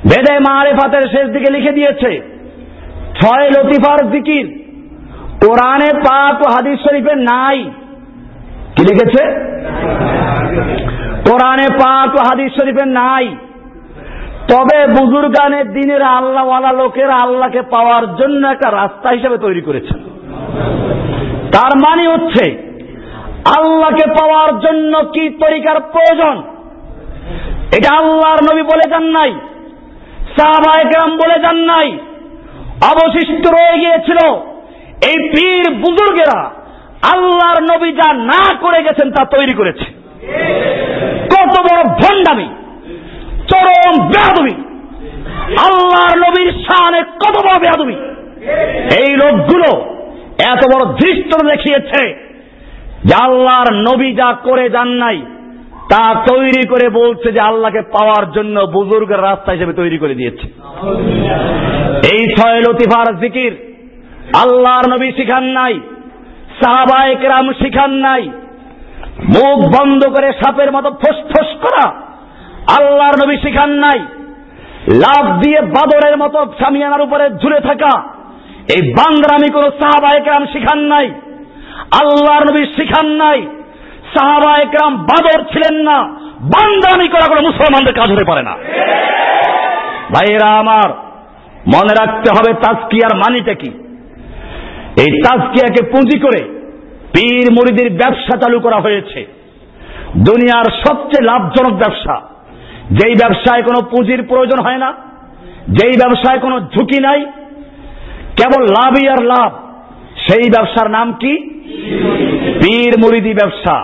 বেদে মারিফাতের শেষ দিকে লিখে দিয়েছে 6 লতিফার জিকির কোরআনে পাক ও হাদিস শরীফে নাই। কি লিখেছে? কোরআনে পাক ও হাদিস শরীফে নাই। তবে বুজুর্গানের দিনের আল্লাহওয়ালা লোকেরা আল্লাহকে পাওয়ার জন্য একটা রাস্তা হিসেবে তৈরি করেছেন। তার মানে হচ্ছে আল্লাহকে পাওয়ার জন্য কি তরিকার প্রয়োজন, এটা আল্লাহর নবী বলে যান নাই, সাহাবায়ে কেরাম বলে যান নাই, অবশিষ্ট রয়ে গিয়েছিল এই পীর বুজুর্গেরা। আল্লাহর নবী যা না করে গেছেন তা তৈরি করেছে। কত বড় ভণ্ডামি, চরম বেয়াদবি, আল্লাহর নবীর শানে কত বড় বেয়াদবি। এই লোকগুলো এত বড় ধৃষ্টতা দেখিয়েছে যে আল্লাহর নবী যা করে যান নাই তা তৈরি করে বলছে যে আল্লাহকে পাওয়ার জন্য বুজুর্গের রাস্তা হিসেবে তৈরি করে দিয়েছে। এই 6 লতিফার জিকির আল্লাহর নবী শিখান নাই, সাহাবায়ে কেরাম শিখান নাই। মুখ বন্ধ করে সাপের মতো ফোসফোস করা আল্লাহর নবী শিখান নাই। লাফ দিয়ে বাদরের মতো সামিয়ানার উপরে ঝুলে থাকা এই বান্দরামি কোন সাহাবায়ে কেরাম শিখান নাই, আল্লাহর নবী শিখান নাই। সাহাবায়ে কেরাম বাদর ছিলেন না, বান্দরামি করা কোনো মুসলমানদের কাজ হতে পারে না। ভাইয়েরা আমার, মনে রাখতে হবে তাজকিয়ার মানিটা কি। এই তাজকিয়াকে পুঁজি করে পীর মুরিদের ব্যবসা চালু করা হয়েছে। দুনিয়ার সবচেয়ে লাভজনক ব্যবসা, যেই ব্যবসায় কোনো পুঁজির প্রয়োজন হয় না, যেই ব্যবসায় কোনো ঝুঁকি নাই, কেবল লাভই আর লাভ, সেই ব্যবসার নাম কি? পীর মুরিদি ব্যবসা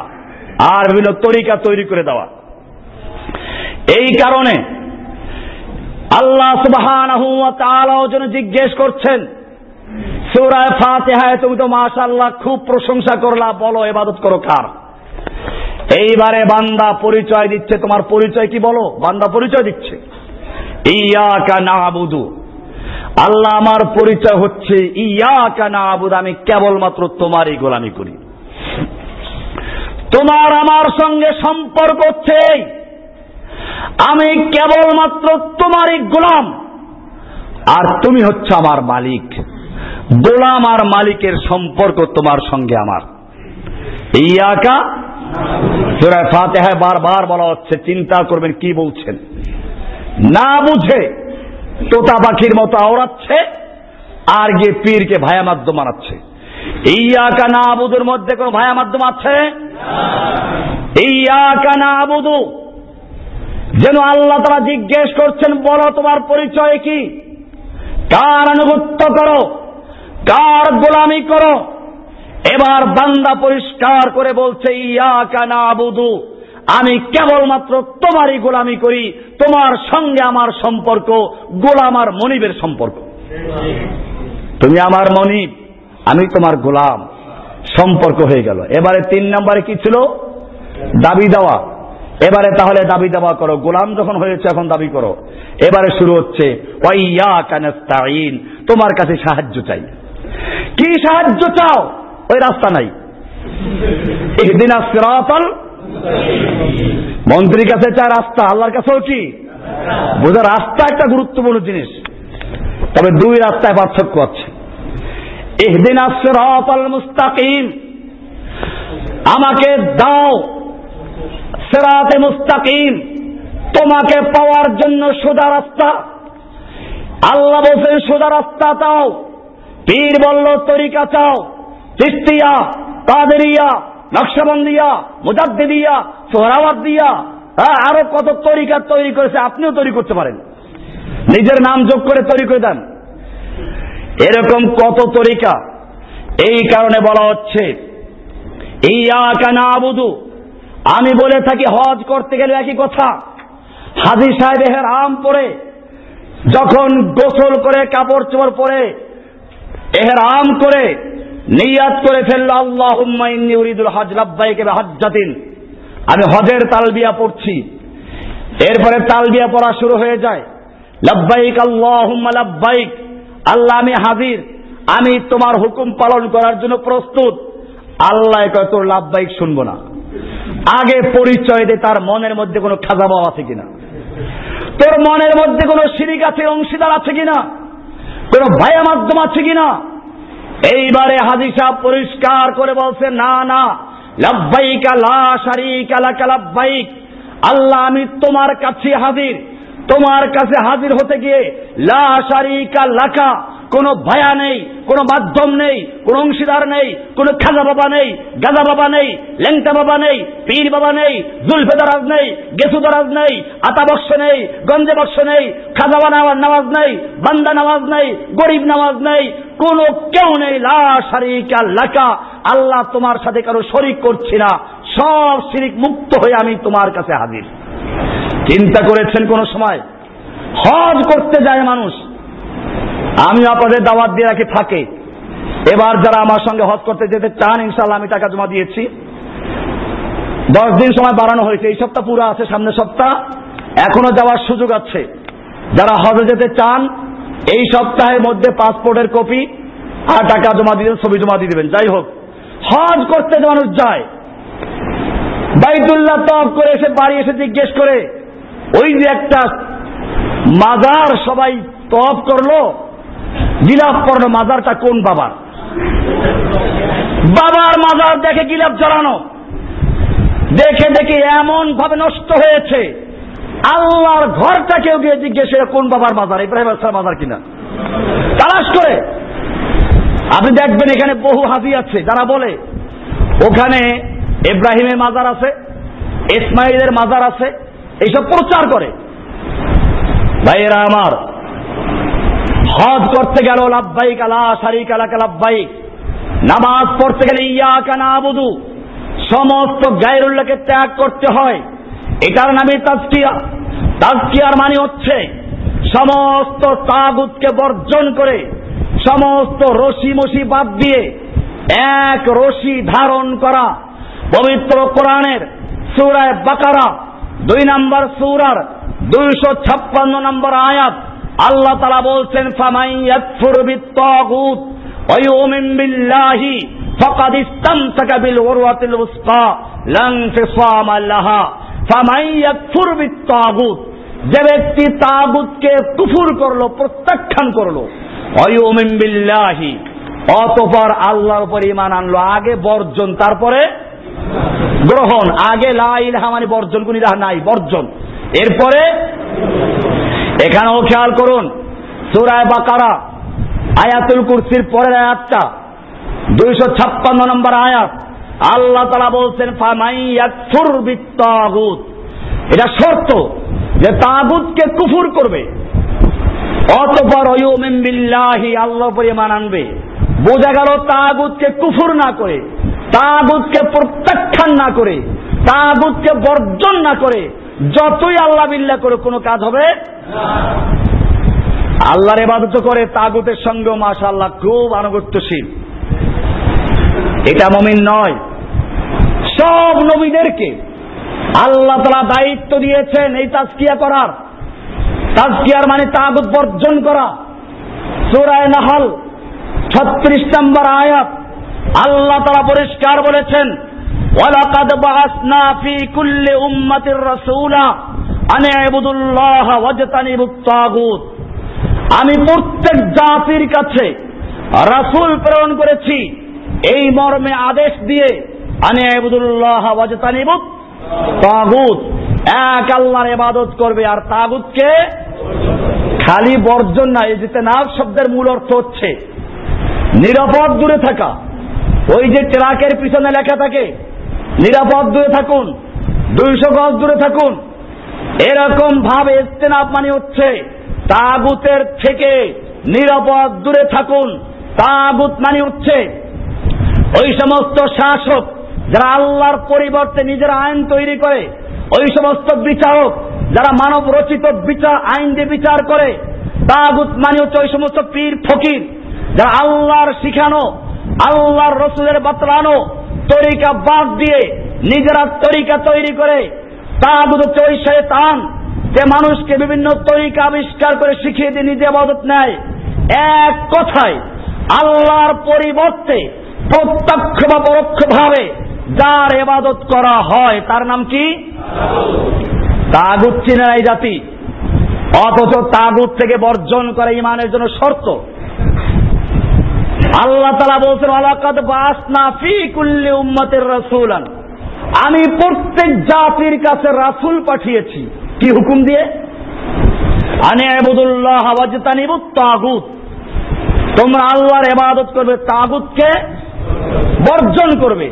আর বিভিন্ন তরিকা তৈরি করে দেওয়া। এই কারণে আল্লাহ সুবহানাহু ওয়া তাআলা যেন জিজ্ঞেস করছেন সূরা ফাতিহায়, তুমি তো মাশাআল্লাহ খুব প্রশংসা করলা, বলো ইবাদত করো কার? এইবারে বান্দা পরিচয় দিচ্ছে। তোমার পরিচয় কি বলো? বান্দা পরিচয় দিচ্ছে, ইয়াকা নাবুদু, আল্লাহ আমার পরিচয় হচ্ছে ইয়াকা নাবুদু, আমি কেবলমাত্র তোমারই গোলামি করি। তোমার আমার সঙ্গে সম্পর্ক হচ্ছে আমি কেবলমাত্র তোমারই গোলাম, আর তুমি হচ্ছে আমার মালিক। গোলাম আর মালিকের সম্পর্ক তোমার সঙ্গে আমার। ইয়াকা সূরা ফাতিহায় বারবার বলা হচ্ছে, চিন্তা করবেন কি বলছেন। না বুঝে তোতা পাখির মতো আওড়াচ্ছে আর গিয়ে পীরকে ভায়া মাধ্যম বানাচ্ছে। ইয়াকা নাবুদুর মধ্যে কোন ভায়া মাধ্যম আছে? ইয়াকা নাবুদু, যেন আল্লাহ তাআলা জিজ্ঞেস করছেন, বলো তোমার পরিচয় কি, কার আনুগত্য করো, কার গোলামি করো। এবার বান্দা পরিষ্কার করে বলছে, ইয়াকা নাবুদু, আমি কেবলমাত্র তোমারই গোলামি করি, তোমার সঙ্গে আমার সম্পর্ক গোলাম আর মনিবের সম্পর্ক। তুমি আমার মনিব, আমি তোমার গোলাম। সম্পর্ক হয়ে গেল। এবারে 3 নম্বরে কি ছিল? দাবি দেওয়া। এবারে তাহলে দাবি দেওয়া করো, গোলাম যখন হয়েছে এখন দাবি করো। এবারে শুরু হচ্ছে ওয়াইয়াকা নাস্তাঈন, তোমার কাছে সাহায্য চাই। কি সাহায্য চাও? ওই রাস্তা নাই, ইহদিনাস সিরাতাল, মন্ত্রীর কাছে চায় রাস্তা, আল্লাহর কাছেও কি বোঝা? রাস্তা একটা গুরুত্বপূর্ণ জিনিস, তবে 2 রাস্তায় পার্থক্য আছে। ইহদিনাস সিরাতাল মুস্তাকিম, আমাকে দাও সিরাতে মুস্তাকিম, তোমাকে পাওয়ার জন্য সোজা রাস্তা। আল্লাহ বলছেন সোজা রাস্তা চাও, পীর বলল তরিকা চাও, চিশতিয়া, কাদেরিয়া, নকশবন্দিয়া, মুজাদ্দিদিয়া, সোহরাওয়ার্দিয়া, আরো কত তরিকা তৈরি করেছে, আপনিও তৈরি করতে পারেন, নিজের নাম যোগ করে তৈরি করে দেন। এরকম কত তরিকা। এই কারণে বলা হচ্ছে ইয়াকা নাবুদু, আমি বলে থাকি হজ করতে গেলে একই কথা। হাজী সাহেব এহরাম পরে যখন গোসল করে কাপড় চোপড় পরে এহরাম করে নিয়াত করে ফেলল আল্লাহুম্মা ইন্নী উরিদুল হজ লাব্বাইক বিহাজ্জাতিন, আমি হজের তালবিয়া পড়ছি। এরপরে তালবিয়া পড়া শুরু হয়ে যায়, লাব্বাইক আল্লাহুম্মা লাব্বাইক, আল্লাহ আমি হাজির, আমি তোমার হুকুম পালন করার জন্য প্রস্তুত। আল্লাহ কয় তোর লাব্বাইক শুনবো না, আগে পরিচয় দে তার মনের মধ্যে কোনো খাজা বাবা আছে কিনা, তোর মনের মধ্যে কোনো শিরিক আছে, অংশীদার আছে কিনা, কোন ভায়া মাধ্যম আছে কিনা। এইবারে হাজী সাহেব পরিষ্কার করে বলছে না না, লাব্বাইকা লা শারীকা লাকা লাব্বাইক, আল্লাহ আমি তোমার কাছে হাজির। তোমার কাছে হাজির হতে গিয়ে লা শারীকা লাকা, কোনো ভায়া নেই, কোনো মাধ্যম নেই, কোনো অংশীদার নেই, কোনো খাজা বাবা নেই, গাজা বাবা নেই, ল্যাংটা বাবা নেই, পীর বাবা নেই, জুলফে দারাজ নেই, গেসু দারাজ নেই, আতা বক্স নেই, গঞ্জে বক্স নেই, খাজা নামাজ নেই, বান্দা নামাজ নেই, গরিব নামাজ নেই, কোনো কেউ নেই। লা শারীকা লাকা, আল্লাহ তোমার সাথে কারো শরীক করছি না, সব শিরিক মুক্ত হয়ে আমি তোমার কাছে হাজির। চিন্তা করেছেন কোন সময় হজ করতে যায় মানুষ? আমি আপনাদের দাওয়াত দিয়ে রাখি থাকে। এবার যারা আমার সঙ্গে হজ করতে যেতে চান ইনশাআল্লাহ আমি টাকা জমা দিয়েছি, 10 দিন সময় বাড়ানো হয়েছে, এই সপ্তাহ পুরো আছে, সামনের সপ্তাহ এখনো যাওয়ার সুযোগ আছে। যারা হজে যেতে চান এই সপ্তাহের মধ্যে পাসপোর্টের কপি আর টাকা জমা দিয়ে ছবি জমা দিয়ে দেবেন। যাই হোক, হজ করতে যে মানুষ যায় বাইতুল্লাহ তওয়াফ করে এসে বাড়ি এসে জিজ্ঞেস করে ওই যে একটা মাজার সবাই তওয়াফ করলো, গিলাফ পড়লো, মাজারটা কোন বাবার? বাবার মাজার দেখে গিলাফ জ্বালানো, দেখে দেখে এমন ভাবে নষ্ট হয়েছে, আল্লাহর ঘরটা কেউ গিয়ে জিজ্ঞেস করে কোন বাবার মাজার, ইব্রাহিম আলাইহিস সালাম মাজার কিনা তালাশ করে। আপনি দেখবেন এখানে বহু হাজি আছে যারা বলে ওখানে ইব্রাহিমের মাজার আছে, ইসমাইলের মাজার আছে, এইসব প্রচার করে। ভাইয়েরা আমার, হজ করতে গেল লাব্বাইক লা শারীকা লাকা লাব্বাইক, নামাজ পড়তে গেলে ইয়াকা নাবুদু, সমস্ত গায়রুল্লাহকে ত্যাগ করতে হয়। এটার নামে তাজকিয়া। তাজকিয়ার মানে হচ্ছে সমস্ত তাগুতকে বর্জন করে, সমস্ত রশি মশি বাদ দিয়ে এক রশি ধারণ করা। পবিত্র কোরআনের সূরা বাকারা 2 নম্বর সূরার 256 নম্বর আয়াত আল্লাহ তাআলা বলছেন, ফামান ইয়াকফুর বিত-তাগুত ওয়া ইউমিন বিল্লাহি ফাকাদ ইসতামসাকা বিল উরওয়াতিল উসকা লা ইনফিসামা লাহা। ফামান ইয়াকফুর বিত-তাগুত, যে ব্যক্তি তাগুতকে কুফর করলো, প্রত্যাখ্যান করলো, ওয়া ইউমিন বিল্লাহি, অতঃপর আল্লাহর উপর ঈমান আনলো। আগে বর্জন, তারপরে গ্রহণ। আগে লা ইলাহা মানে বর্জন, কোন ইলাহা নাই, বর্জন। এরপরে এখানেও খেয়াল করুন, সূরা বাকারা আয়াতুল কুরসির পরের আয়াতটা 256 নম্বর আয়াত আল্লাহ তাআলা বলছেন, ফামান ইয়াকফুর বিত-তাগুত, এটা শর্ত যে তাগুতকে কুফর করবে, অতঃপর ইউমিন বিল্লাহি, আল্লাহর উপর ঈমান আনবে। বোঝা গেল তাগুতকে কুফর না করে, তাগুতকে প্রত্যাখ্যান না করে, তাগুতকে বর্জন না করে যতই আল্লাহ বিল্লাহ করে কোনো কাজ হবে না। আল্লাহর ইবাদত করে তাগুতের সঙ্গে মাশাআল্লাহ খুব আনুগত্যশীল। এটা মুমিন নয়। সব নবীদেরকে আল্লাহ তাআলা দায়িত্ব দিয়েছেন এই তাজকিয়া করার। তাজকিয়ার মানে তাগুত বর্জন করা। সূরা নাহল 36 নম্বর আয়াত আল্লাহ তাআলা পরিষ্কার বলেছেন, ওয়ালাকাদ বাআসনা ফি কুল্লি উম্মাতির রাসূলা আন ইবুদুল্লাহ ওয়াজতানিবুত তাগুত। আমি প্রত্যেক জাতির কাছে রাসূল প্রেরণ করেছি এই মর্মে আদেশ দিয়ে, আন ইবুদুল্লাহ ওয়াজতানিবুত তাগুত, এক আল্লাহর ইবাদত করবে আর তাগুতকে খালি বর্জন না। এই ইজতিনাব শব্দের মূল অর্থ হচ্ছে নিরাপদ দূরে থাকা। ওই যে ট্রাকের পিছনে লেখা থাকে নিরাপদ দূরে থাকুন, 200 গজ দূরে থাকুন, এরকম ভাবে ইজতিনাব মানে হচ্ছে তাগুতের থেকে নিরাপদ দূরে থাকুন। তাগুত মানে হচ্ছে ওই সমস্ত শাসক যারা আল্লাহর পরিবর্তে নিজের আইন তৈরি করে, ওই সমস্ত বিচারক যারা মানব রচিত বিচার আইন দিয়ে বিচার করে। তাগুত মানে হচ্ছে ওই সমস্ত পীর ফকির যারা আল্লাহর শিখানো, আল্লাহর রসুলের বাতলানো তরিকা বাদ দিয়ে নিজেরা তরিকা তৈরি করে। তাগুত হচ্ছে ওই শয়তান যে মানুষকে বিভিন্ন তরিকা আবিষ্কার করে শিখিয়ে দিয়ে নিজে ইবাদত নেয়। এক কথায় আল্লাহর পরিবর্তে প্রত্যক্ষ বা পরোক্ষ ভাবে যার ইবাদত করা হয় তার নাম কি? তাগুত চিনে এই জাতি, অথচ তাগুত থেকে বর্জন করে ইমানের জন্য শর্ত। আল্লাহ তাআলা বলছেন, ওয়ালাকাদ বাআসনা ফি কুল্লি উম্মাতির রাসূলান, আমি প্রত্যেক জাতির কাছে রাসূল পাঠিয়েছি। কি হুকুম দিয়ে? আন ইবুদুল্লাহ ওয়াজতানিবুত তাগুত, তোমরা আল্লাহর ইবাদত করবে, তাগুতকে বর্জন করবে।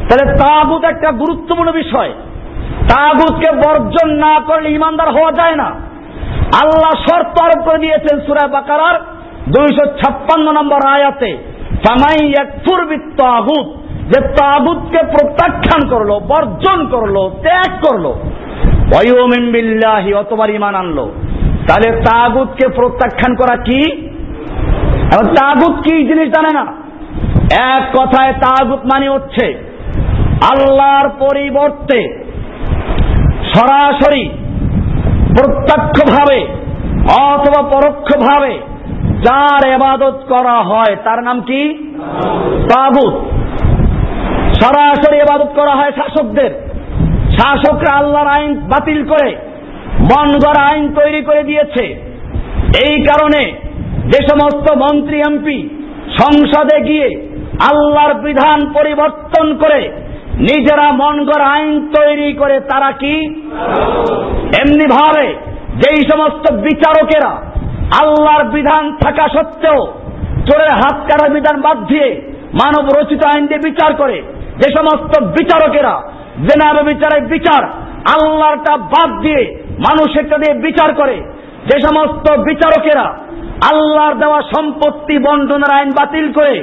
তাহলে তাগুত একটা গুরুত্বপূর্ণ বিষয়। তাগুতকে বর্জন না করলে ঈমানদার হওয়া যায় না। আল্লাহ শর্ত আরোপ করে দিয়েছেন সূরা বাকারার 256 নম্বর আয়াতে, ফামান ইয়াকফুর বিত-তাগুত, যে তাগুতকে প্রত্যাখ্যান করলো, বর্জন করলো, ত্যাগ করলো, ওয়া ইউমিন বিল্লাহি, অতবার ঈমান আনলো। তাহলে তাগুতকে প্রত্যাখ্যান করা কি? এবং তাগুত কি জিনিস জানে না। এক কথায় তাগুত মানে হচ্ছে আল্লাহর পরিবর্তে সরাসরি প্রত্যক্ষভাবে অথবা পরোক্ষভাবে যার ইবাদত করা হয় তার নাম কি? তাগুত। সরাসরি ইবাদত করা হয় শাসকদের। শাসকরা আল্লাহর আইন বাতিল করে মন গড়া আইন তৈরি করে দিয়েছে। এই কারণে যে সমস্ত মন্ত্রী এমপি সংসদে গিয়ে আল্লাহর বিধান পরিবর্তন করে নিজেরা মন গড়া আইন তৈরি করে তারা কি? এমনি ভাবে যেই সমস্ত বিচারকেরা আল্লাহর বিধান থাকা সত্ত্বেও চোরের হাত কাটার বিধান বাদ দিয়ে মানব রচিত আইন দিয়ে বিচার করে, যে সমস্ত বিচারকেরা জেনাবে বিচারের বিচার আল্লাহরটা বাদ দিয়ে মানুষেরটা দিয়ে বিচার করে, যে সমস্ত বিচারকেরা আল্লাহর দেওয়া সম্পত্তি বন্টনের আইন বাতিল করে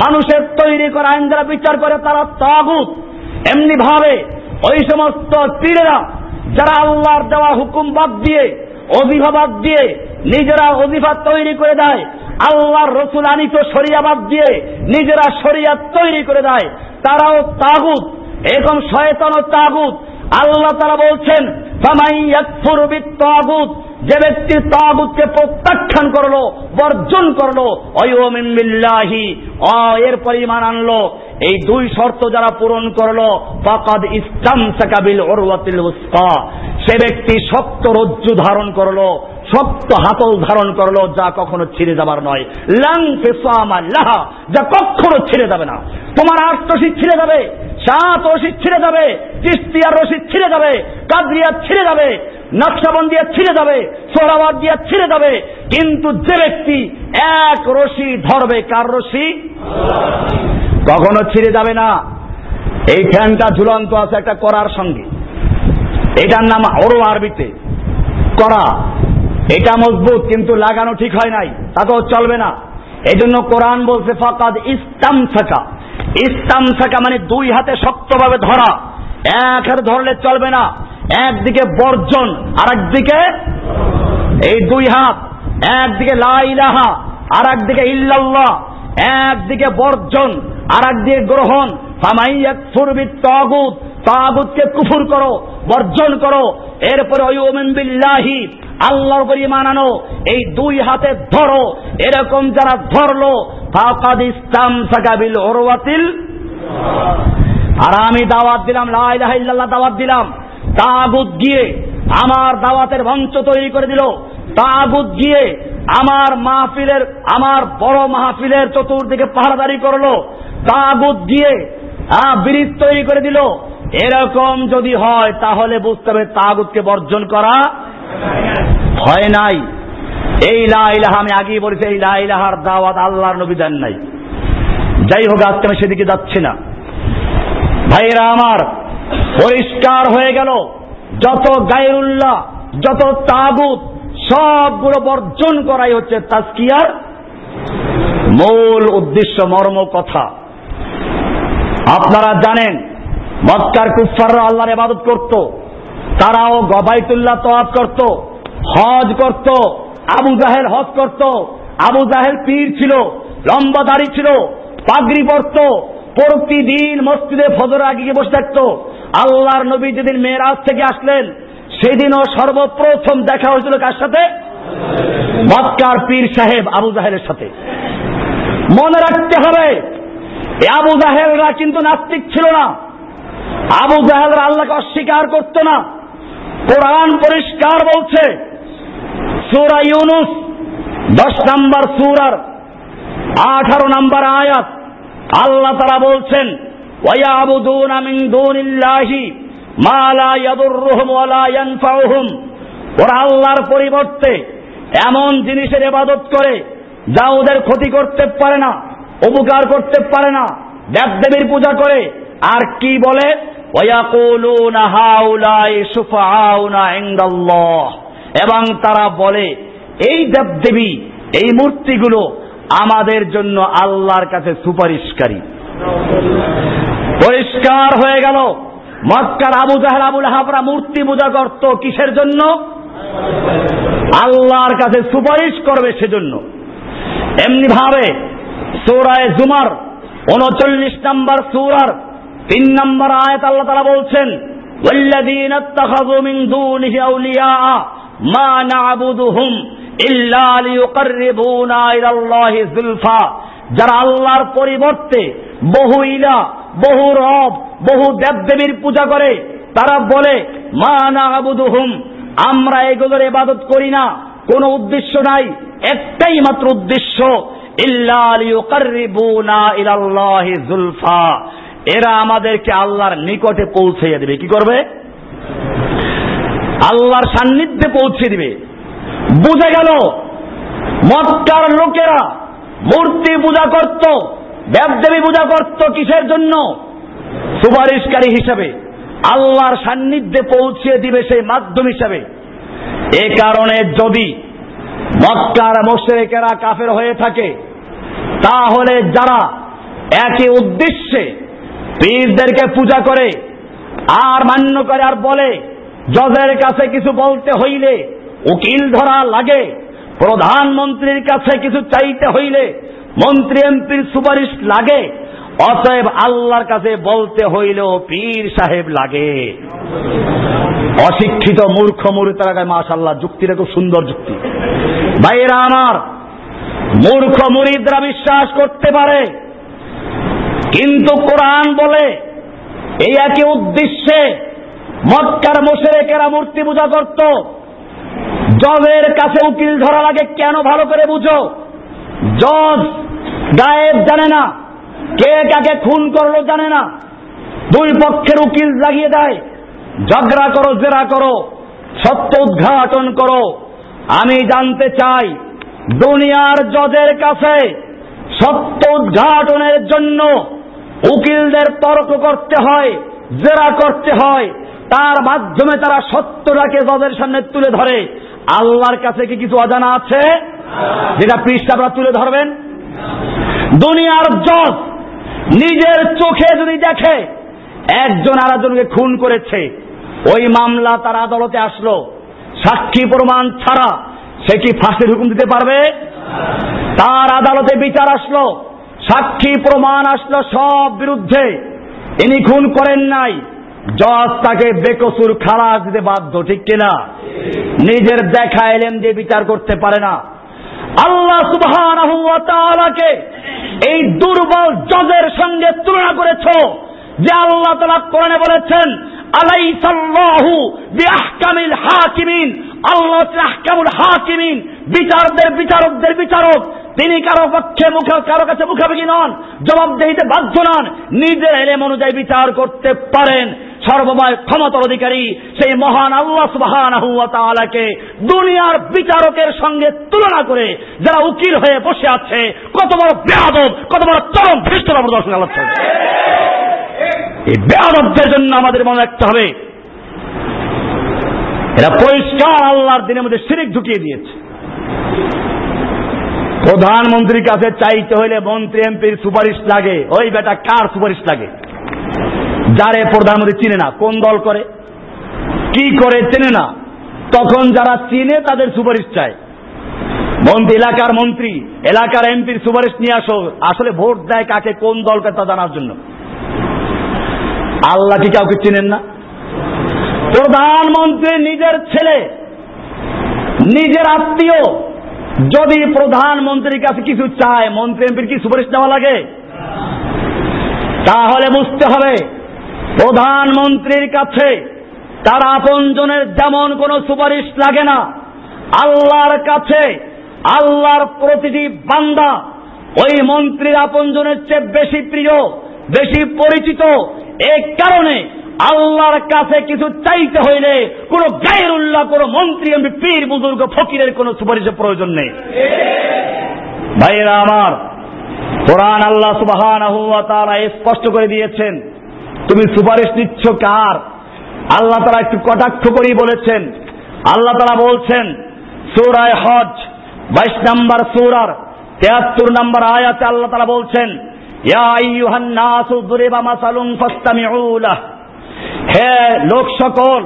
মানুষের তৈরি করা আইন দ্বারা বিচার করে, তারা তাগুত। এমনি ভাবে ওই সমস্ত পীরেরা যারা আল্লাহর দেওয়া হুকুম বাদ দিয়ে, ওজিফা বাদ দিয়ে নিজেরা ওজিফা তৈরি করে দেয়, আল্লাহর রসুল আনিত শরিয়া বাদ দিয়ে নিজেরা শরিয়াত তৈরি করে দেয়, তারাও তাগুত। এরকম শয়তান ও তাগুত। আল্লাহ তাআলা বলছেন, ফামান ইয়াকফুর বিত-তাগুত, যে ব্যক্তি তাগুতকে প্রত্যাখ্যান করলো, বর্জন করলো, ওয়া ইউমিন বিল্লাহি, এরপর ঈমান আনলো, এই দুই শর্ত যারা পূরণ করলো, ফাকাদ ইসতামসাকা বিল উরওয়াতিল উসকা, সে ব্যক্তি শক্ত রজ্জু ধারণ করলো, শক্ত হাতল ধারণ করলো, যা কখনো ছিঁড়ে যাবার নয়। লাং ফিসামা লাহা, যা কখনো ছিঁড়ে যাবে না। তোমার 8 রশি ছিঁড়ে যাবে, 7 রশি ছিঁড়ে যাবে, চিশতিয়ার রশি ছিঁড়ে যাবে, কাদরিয়া ছিঁড়ে যাবে, নকশবন্দিয়া ছিঁড়ে যাবে, সোহরাওয়ার্দিয়া ছিঁড়ে যাবে, কিন্তু যে ব্যক্তি এক রশি ধরবে, কার রশি? কখনো ছিঁড়ে যাবে না। এই ফ্যানটা ঝুলন্ত আছে একটা করার সঙ্গে, এটার নাম ওরো আরবিতে করা। এটা মজবুত কিন্তু লাগানো ঠিক হয় নাই, তাতেও চলবে না। এই জন্য কোরআন বলছে ফাকাদ ইসতামসাকা। ইসতামসাকা মানে দুই হাতে শক্তভাবে ধরা। এক হাতে ধরলে চলবে না, একদিকে বর্জন আর একদিকে এই দুই হাত, একদিকে লা ইলাহা আর একদিকে ইল্লাল্লাহ, একদিকে বর্জন আর একদিকে গ্রহণ, ফামাইয়াকফুর বিত্তাগুত, তাগুতকে কুফর করো, বর্জন করো। এরপরে ওয়ায়ুমিন বিল্লাহি, আল্লাহর উপর ঈমান আনো, এই দুই হাতে ধরো। এরকম যারা ধরলো ফাকাদ ইসতামসাকা বিল উরওয়াতিল। আর আমি দাওয়াত দিলাম, লা ইলাহা ইল্লাল্লাহ দাওয়াত দিলাম, তাগুত গিয়ে আমার দাওয়াতের মঞ্চ তৈরি করে দিল, তাগুত গিয়ে আমার মাহফিলের, আমার বড় মাহফিলের চতুর্দিকে পাহারাদারি করলো, তাগুত গিয়ে ব্রিজ তৈরি করে দিল। এরকম যদি হয় তাহলে বুঝতে হবে তাগুতকে বর্জন করা হয় নাই। এই লা ইলাহা, আমি আগেই বলেছি, এই লা ইলাহার দাওয়াত আল্লাহর নবী দেন নাই। যাই হোক, আজকে আমি সেদিকে যাচ্ছি না। ভাইরা আমার, পরিষ্কার হয়ে গেল যত গায়রুল্লাহ, যত তাগুত, সবগুলো বর্জন করাই হচ্ছে তাজকিয়ার মূল উদ্দেশ্য, মর্ম কথা। আপনারা জানেন মক্কার কুফাররা আল্লাহর ইবাদত করত, তারাও বাইতুল্লাহ তওয়াফ করত, হজ করত। আবু জাহেল হজ করত, আবু জাহেল পীর ছিল, লম্বা দাড়ি ছিল, পাগড়ি পরত, প্রতিদিন মসজিদে ফজর আগে গিয়ে বসে থাকত। আল্লাহর নবী যেদিন মেরাজ থেকে আসলেন সেদিনও সর্বপ্রথম দেখা হয়েছিল কার সাথে? মক্কার পীর সাহেব আবু জাহেলের সাথে। মনে রাখতে হবে, আবু জাহেলরা কিন্তু নাস্তিক ছিল না। আবু জাহেলরা আল্লাহকে অস্বীকার করত না। কোরআন পরিষ্কার বলছে, সূরা ইউনুস 10 নম্বর সূরার 18 নম্বর আয়াত, আল্লাহ তাআলা বলছেন, ওয়ায়াবুদুনা মিন দুনিল্লাহি মা লা ইয়াদুররুহুম ওয়া লা ইয়ানফাউহুম। ওরা আল্লাহর পরিবর্তে এমন জিনিসের ইবাদত করে যা ওদের ক্ষতি করতে পারে না, উপকার করতে পারে না। দেবদেবীর পূজা করে, আর কি বলে? ওয়ায়াকুলুনা হাউলাই শুফাআউনা ইনদাল্লাহ। এবং তারা বলে এই দেবদেবী, এই মূর্তিগুলো আমাদের জন্য আল্লাহর কাছে সুপারিশকারী। পরিষ্কার হয়ে গেল, মক্কার আবু জাহেল আবু লাহাবরা মূর্তি পূজা করত কিসের জন্য? আল্লাহর কাছে সুপারিশ করবে সেজন্য। এমনি ভাবে সূরা জুমার 39 নম্বর সূরার 3 নম্বর আয়াত আল্লাহ তাআলা বলছেন, ওয়াল্লাযীনা ইত্তাখাযু মিন দুনিহি আউলিয়া মা না'বুদুহুম ইল্লা লিয়ুকাররিবুনা ইলাল্লাহি যুলফা। যারা আল্লাহর পরিবর্তে বহু ইলাহ, বহু রব, বহু দেবদেবীর পূজা করে, তারা বলে মা না'বুদুহুম, আমরা এগুলোর ইবাদত করি না, কোনো উদ্দেশ্য নাই, একটাই মাত্র উদ্দেশ্য, ইল্লা লিয়ুকাররিবুনা ইলাল্লাহি যুলফা। এরা আমাদেরকে আল্লাহর নিকটে পৌঁছে দেবে। কি করবে? আল্লাহর সান্নিধ্যে পৌঁছে দিবে। বুঝে গেল মক্কার লোকেরা মূর্তি পূজা করত, দেবদেবী পূজা করত কিসের জন্য? সুপারিশকারী হিসাবে, আল্লাহর সান্নিধ্যে পৌঁছে দিবে সেই মাধ্যম হিসাবে। এ কারণে যদি মক্কার মুশরিকেরা কাফের হয়ে থাকে, তাহলে যারা একই উদ্দেশ্যে পীরদেরকে পূজা করে আর মান্য করে, আর বলে জজের কাছে কিছু বলতে হইলে উকিল ধরা লাগে, প্রধানমন্ত্রীর কাছে কিছু চাইতে হইলে মন্ত্রী এমপির সুপারিশ লাগে, অতএব আল্লাহর কাছে বলতে হইলেও পীর সাহেব লাগে। অশিক্ষিত মূর্খ মুরিদরা, মাশাআল্লাহ যুক্তিটা খুব সুন্দর যুক্তি। ভাইয়েরা আমার, মূর্খ মুরিদরা বিশ্বাস করতে পারে, কিন্তু কোরআন বলে এই একই উদ্দেশ্যে মক্কার মুশরিকেরা মূর্তি পূজা করত। জজের কাছে উকিল ধরা লাগে কেন? ভালো করে বুঝো। জজ গায়েব জানে না, কে কাকে খুন করলো জানে না, দুই পক্ষের উকিল লাগিয়ে দেয়, ঝগড়া করো, জেরা করো, সত্য উদ্ঘাটন করো। আমি জানতে চাই, দুনিয়ার জজের কাছে সত্য উদ্ঘাটনের জন্য উকিলদের তর্ক করতে হয়, জেরা করতে হয়, তার মাধ্যমে তারা সত্যটাকে জজের সামনে তুলে ধরে। আল্লাহর কাছে কি কিছু অজানা আছে যেটা পৃষ্ঠারা তুলে ধরবেন? দুনিয়ার জজ নিজের চোখে যদি দেখে একজন আরেকজনকে খুন করেছে, ওই মামলা তার আদালতে আসলো, সাক্ষী প্রমাণ ছাড়া সে কি ফাঁসির হুকুম দিতে পারবে? তার আদালতে বিচার আসলো, সাক্ষী প্রমাণ আসলো সব বিরুদ্ধে, ইনি খুন করেন নাই, জজ তাকে বেকসুর খালাস দিতে বাধ্য, ঠিক কিনা? নিজের দেখা এলেম দিয়ে বিচার করতে পারে না। আল্লাহ সুবহানাহু ওয়া তাআলাকে এই দুর্বল জজের সঙ্গে তুলনা করেছো, যে আল্লাহ তাআলা কোরআনে বলেছেন আলাইসাল্লাহু বিআহকামিল হাকিমিন, আল্লাহ আহকামুল হাকিমিন, বিচারকদের বিচারক। তিনি কারো পক্ষে কারো কাছে মুখাপেক্ষি নন, জবাবদিহিতে বাধ্য নন, নিজের এলেম অনুযায়ী বিচার করতে পারেন। সর্বময় ক্ষমতার অধিকারী সেই মহান আল্লাহ সুবহানাহু ওয়া তাআলাকে দুনিয়ার বিচারকের সঙ্গে তুলনা করে যারা উকিল হয়ে বসে আছে, কত বড় বেয়াদব, কত বড় চরম ধৃষ্টতা প্রদর্শন করছে। এই বেয়াদবদের জন্য আমাদের মনে রাখতে হবে, এরা পরিষ্কার আল্লাহর দিনের মধ্যে শিরক ঢুকিয়ে দিয়েছে। প্রধানমন্ত্রীর কাছে চাইতে হইলে মন্ত্রী এমপির সুপারিশ লাগে, ওই বেটা কার সুপারিশ লাগে? যারে প্রধানমন্ত্রী চিনে না, কোন দল করে কি করে চেনে না, তখন যারা চিনে তাদের সুপারিশ চায়। মন্ত্রী এলাকার এমপির সুপারিশ নিয়ে আসো, আসলে ভোট দেয় কাকে, কোন দলকে তা জানার জন্য। আল্লাহ কি কাউকে চিনেন না? প্রধানমন্ত্রী নিজের ছেলে, নিজের আত্মীয় যদি প্রধানমন্ত্রীর কাছে কিছু চায়, মন্ত্রী এমপির কি সুপারিশ নেওয়া লাগে? তাহলে বুঝতে হবে প্রধানমন্ত্রীর কাছে তার আপনজনের যেমন কোনো সুপারিশ লাগে না, আল্লাহর কাছে আল্লাহর প্রতিটি বান্দা ওই মন্ত্রীর আপনজনের চেয়ে বেশি প্রিয়, বেশি পরিচিত। এই কারণে আল্লাহর কাছে কিছু চাইতে হইলে কোন গায়রুল্লাহ, কোন মন্ত্রী এমপি, পীর বুজুর্গ ফকিরের কোন সুপারিশের প্রয়োজন নেই। ভাইরা আমার, কোরআন আল্লাহ সুবহানাহু ওয়া তাআলা স্পষ্ট করে দিয়েছেন, তুমি সুপারিশ নিচ্ছ কার? আল্লাহ তাআলা একটু কটাক্ষ করেই বলেছেন। আল্লাহ তাআলা বলছেন সূরা হজ 22 নম্বর সূরার 73 নম্বর আয়াতে আল্লাহ তাআলা বলছেন, ইয়া আইয়ুহান নাসু দুরিবা মাসালুন ফাসতামিউ লাহ, হে লোক সকল,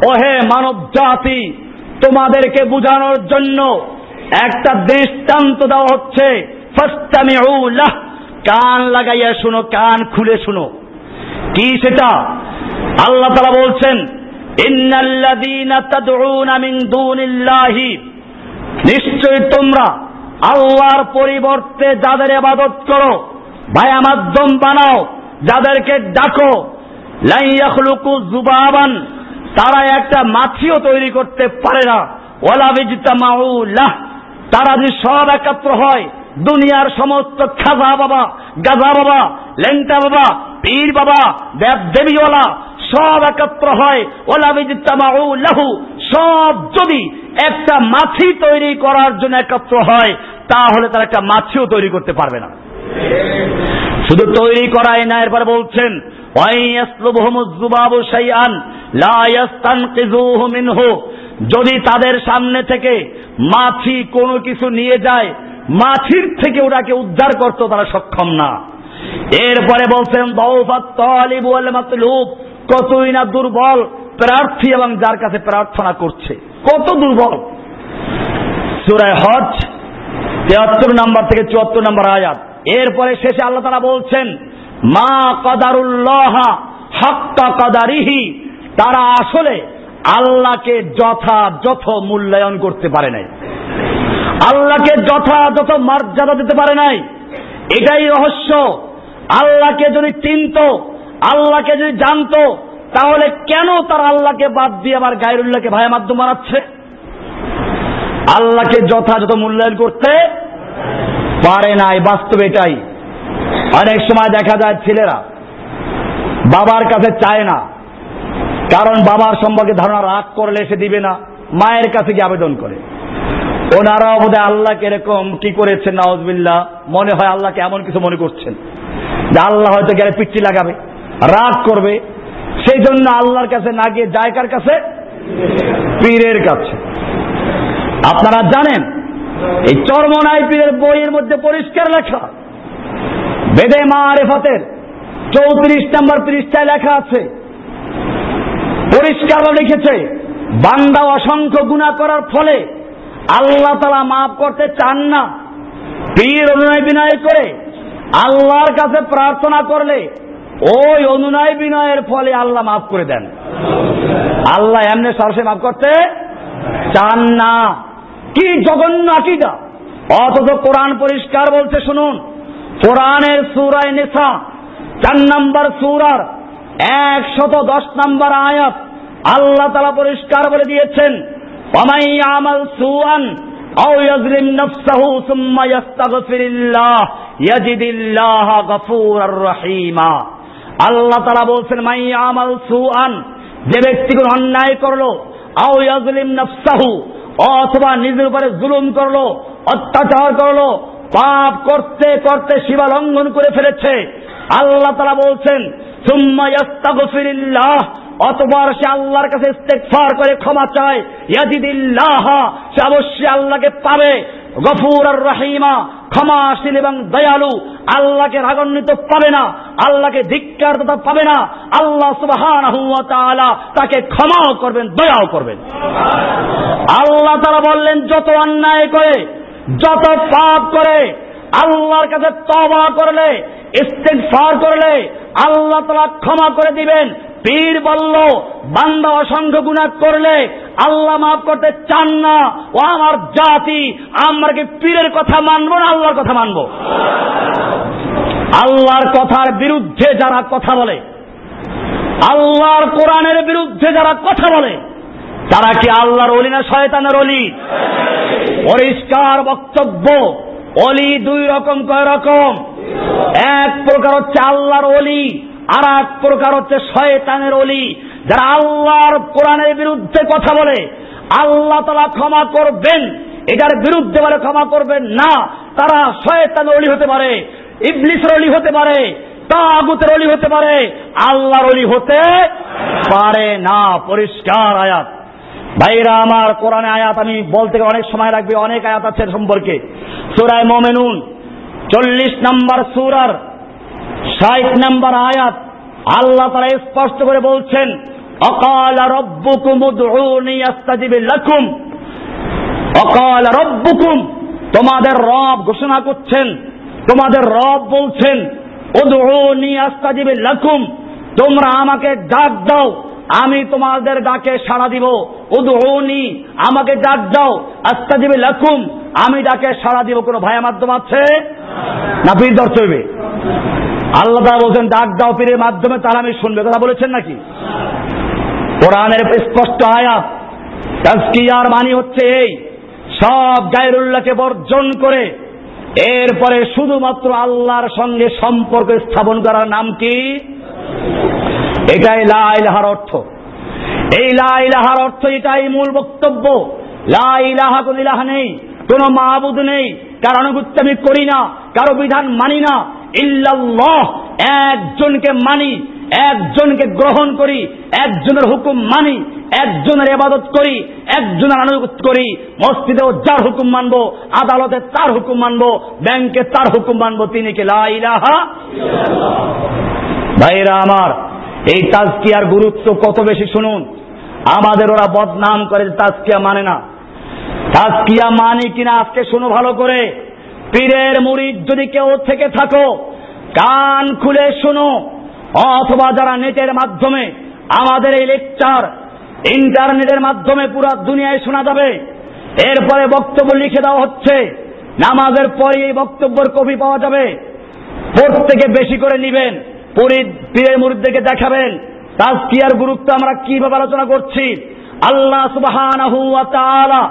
ও হে মানব জাতি, তোমাদেরকে বুঝানোর জন্য একটা দৃষ্টান্ত দেওয়া হচ্ছে। ফাসতামিউ লাহ, কান লাগাইয়া শুনো, কান খুলে শুনো। কি সেটা? আল্লাহ তাআলা বলছেন, ইন্নাল্লাযীনা তাদউনা মিন দুনিল্লাহি, নিশ্চয়ই তোমরা আল্লাহর পরিবর্তে যাদের ইবাদত করো, ভায়া মাধ্যম বানাও, যাদেরকে ডাকো, লা ইয়াখলুকু যুবাবান, তারা একটা মাছিও তৈরি করতে পারে না। ওয়ালা বিজতামাউ লাহ, তারা যদি সব একত্র হয়, দুনিয়ার সমস্ত খাজা বাবা, গাজা বাবা, লেংটা বাবা, পীর বাবা, দেব দেবীওয়ালা সব একত্র হয়, ওয়ালা বিজতামাউ লাহু, সব যদি একটা মাছি তৈরি করার জন্য একত্র হয়, তাহলে তারা একটা মাছিও তৈরি করতে পারবে না। শুধু তৈরি করাই না, এরপর বলছেন যদি তাদের সামনে থেকে মাছি কোনো কিছু নিয়ে যায়, মাছির থেকে ওটাকে উদ্ধার করতে তারা সক্ষম না। এরপরে বলছেন কতই না দুর্বল প্রার্থী এবং যার কাছে প্রার্থনা করছে, কত দুর্বল। সূরা হজ 73 নম্বর থেকে 74 নম্বর আয়াত। এরপরে শেষে আল্লাহ তাআলা বলছেন, মা কাদারুল্লাহ হাক্কা কাদারিহি, তারা আসলে আল্লাহকে যথাযথ মূল্যায়ন করতে পারে নাই, আল্লাহকে যথাযথ মর্যাদা দিতে পারে নাই। এটাই রহস্য। আল্লাহকে যদি চিনত, আল্লাহকে যদি জানতো, তাহলে কেন তারা আল্লাহকে বাদ দিয়ে আবার গায়রুল্লাহকে ভায়া মাধ্যম বানাচ্ছে? আল্লাহকে যথাযথ মূল্যায়ন করতে পারে নাই, বাস্তবে এটাই। অনেক সময় দেখা যায় ছেলেরা বাবার কাছে চায় না, কারণ বাবার সম্পর্কে ধারণা, রাগ করলে সে দিবে না, মায়ের কাছে গিয়ে আবেদন করে। ওনারাও বোধহয় আল্লাহকে এরকম কি করেছেন, নাউজুবিল্লাহ, মনে হয় আল্লাহকে এমন কিছু মনে করছেন যে আল্লাহ হয়তো গেলে পিচ্ছি লাগাবে, রাগ করবে, সেই জন্য আল্লাহর কাছে না গিয়ে যায় কার কাছে? পীরের কাছে। আপনারা জানেন এই চরমনাই পীরের বইয়ের মধ্যে পরিষ্কার লেখা, বেদে মারিফাতের 34 নম্বর পৃষ্ঠায় লেখা আছে, পরিষ্কার লিখেছে, বান্দা অসংখ্য গুনাহ করার ফলে আল্লাহ তাআলা মাফ করতে চান না। পীর অনুনয় বিনয় করে আল্লাহর কাছে প্রার্থনা করলে ওই অনুনয় বিনয়ের ফলে আল্লাহ মাফ করে দেন। আল্লাহ এমনি সরাসরি মাফ করতে চান না। কি জঘন্য আকীদা! অথচ কোরআন পরিষ্কার বলছে, শুনুন, কোরআনের সূরা নিসা 4 নম্বর সূরার 110 নম্বর আয়াত আল্লাহ তাআলা পরিষ্কার বলে দিয়েছেন, ওয়ামান ইয়ামাল সুআন আও ইয়াজলিম নাফসাহু সুম্মা ইস্তাগফিরিল্লাহ ইয়াজিদিল্লাহা গফুরার রহিমা। আল্লাহ তাআলা বলছেন, মান ইয়ামাল সুআন, যে ব্যক্তি কোনো অন্যায় করলো, আও ইয়াজলিম নাফসাহু, অথবা নিজের উপরে জুলুম করলো, অত্যাচার করলো, পাপ করতে করতে সীমা লঙ্ঘন করে ফেলেছে, আল্লাহ তাআলা বলছেন সুম্মা ইস্তাগফিরিল্লাহ, অতঃপর সে আল্লাহর কাছে ইস্তেগফার করে ক্ষমা চায়, ইয়াজিদিল্লাহ, সে অবশ্যই আল্লাহকে পাবে, গফুরার রহিমা, ক্ষমাশীল এবং দয়ালু। আল্লাহকে রাগান্বিত পাবে না, আল্লাহকে ধিক্কার তথা পাবে না। আল্লাহ সুবহানাহু ওয়া তাআলা তাকে ক্ষমাও করবেন, দয়াও করবেন। আল্লাহ তাআলা বললেন, যত অন্যায় করে, যত পাপ করে, আল্লাহর কাছে তওবা করলে, ইস্তেগফার করলে আল্লাহ তাআলা ক্ষমা করে দিবেন। পীর বলল, বান্দা অসংখ্য গুনাহ করলে আল্লাহ মাফ করতে চান না। ও আমার জাতি, আমরা কি পীরের কথা মানবো না আল্লাহর কথা মানবো? আল্লাহর কথার বিরুদ্ধে যারা কথা বলে, আল্লাহর কোরআনের বিরুদ্ধে যারা কথা বলে, তারা কি আল্লাহর ওলি না শয়তানের ওলি? পরিষ্কার বক্তব্য, ওলি দুই রকম, কয় রকম? এক প্রকার হচ্ছে আল্লাহর ওলি, আর এক প্রকার হচ্ছে শয়তানের ওলি। যারা আল্লাহর কোরআনের বিরুদ্ধে কথা বলে, আল্লাহ তাআলা ক্ষমা করবেন, এটার বিরুদ্ধে বলে ক্ষমা করবেন না, তারা শয়তানের ওলি হতে পারে, ইবলিসের ওলি হতে পারে, তাগুতের ওলি হতে পারে, আল্লাহর ওলি হতে পারে না। পরিষ্কার আয়াত। ভাইরা আমার, কোরআনে আয়াত আমি বলতে অনেক সময় লাগবে, অনেক আয়াত আছে সম্পর্কে। সূরা মুমিনুন 40 নম্বর সূরার 60 নম্বর আয়াত আল্লাহ তাআলা স্পষ্ট করে বলছেন, অকালা রব্বুকুম উদউনি আস্তাজিব লাকুম। অকালা রব্বুকুম, তোমাদের রব ঘোষণা করছেন, তোমাদের রব বলছেন, উদউনি আস্তাজিব লাকুম, তোমরা আমাকে ডাক দাও, আমি তোমাদের ডাকে সাড়া দিব। উদউনি, আমাকে ডাক দাও, আস্তাজিব লাকুম, আমি ডাকে সাড়া দিব। কোনো ভাইয়া মাধ্যম আছে না? পীর ধরতে হইবে? আল্লাহ তাআলা বলছেন, ডাক দাও পীরের মাধ্যমে, তাহলে আমি শুনবে। কথা বলেছেন নাকি? কোরআনের স্পষ্ট আয়াত। তাজকিয়ার মানে হচ্ছে এই, সব গায়রুল্লাহকে বর্জন করে এরপরে শুধুমাত্র আল্লাহর সঙ্গে সম্পর্ক স্থাপন করার নাম কি? এটাই লা ইলাহার অর্থ। এই লা ইলাহার অর্থ এটাই মূল বক্তব্য। লা ইলাহা, কোন ইলাহা নেই, কোন মাবুদ নেই, কারো আনুগত্য আমি করি না, কারো বিধান মানি না। ইল্লাল্লাহ, একজনকে মানি, একজনকে গ্রহণ করি, একজনের হুকুম মানি, একজনের ইবাদত করি, একজনের আনুগত্য করি। মসজিদেও যার হুকুম মানবো, আদালতে তার হুকুম মানবো, ব্যাংকে তার হুকুম মানবো। তিনি কি লা ইলাহা ইল্লাল্লাহ। ভাইরা আমার, এই তাজকিয়ার গুরুত্ব কত বেশি শুনুন। আমাদের ওরা বদনাম করে তাজকিয়া মানে না। তাজকিয়া মানি কিনা আজকে শুনো ভালো করে। পীরের মুরিদ যদি কেউ থেকে থাকো, কান খুলে শুনো, অথবা যারা নেটের মাধ্যমে আমাদের এই লেকচার ইন্টারনেটের মাধ্যমে পুরো দুনিয়ায় শোনা যাবে। এরপরে বক্তব্য লিখে দেওয়া হচ্ছে, নামাজের পরে এই বক্তব্যের কপি পাওয়া যাবে। প্রত্যেকে বেশি করে নিবেন, পীরের মুরিদদেরকে দেখাবেন তাজকিয়ার গুরুত্ব আমরা কিভাবে আলোচনা করছি। আল্লাহ সুবহানাহু ওয়া তাআলা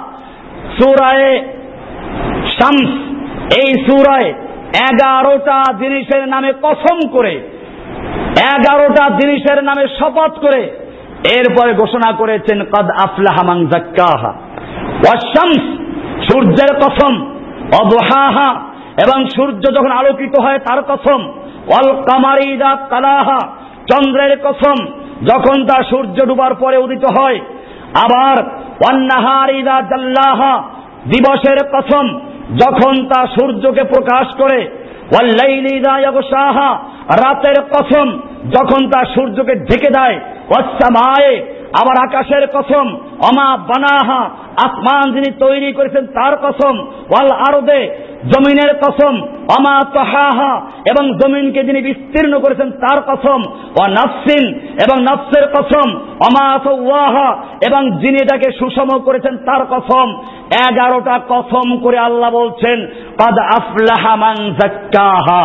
সূরা শামস, এই সূরায় 11টা জিনিসের নামে কসম করে, 11টা জিনিসের নামে শপথ করে এরপরে ঘোষণা করেছেন, কদ আফলাহা মান যাক্কাহা। ওয়াশ শামস, সূর্যের কসম, ওয়াদুহাহা, এবং সূর্য যখন আলোকিত হয় তার কসম। ওয়াল কামারি ইযা তালাহা, চন্দ্রের কসম, যখন তা সূর্য ডুবার পরে উদিত হয়। আবার ওয়ান নাহারি ইযা জাল্লাহা, দিবসের কসম, যখন তা সূর্যকে প্রকাশ করে। ওয়াল লাইলি ইযা ইয়াগশাহা, রাতের কসম, যখন তা সূর্যকে ঢেকে দেয়। ওয়াস সামায়ে, আবার আকাশের কসম, ওমা বানাহা, আসমান যিনি তৈরি করেছেন তার কসম। ওয়াল আরদে, জমিনের কসম, ওমা তাহাহা, এবং জমিনকে যিনি বিস্তীর্ণ করেছেন তার কসম, ওয়া নাফসিন, এবং নফসের কসম, ওমা সাওয়াহা, এবং যিনি এটাকে সুষম করেছেন তার কসম। 11টা কসম করে আল্লাহ বলছেন কাদ আফলাহা মান যাক্কাহা,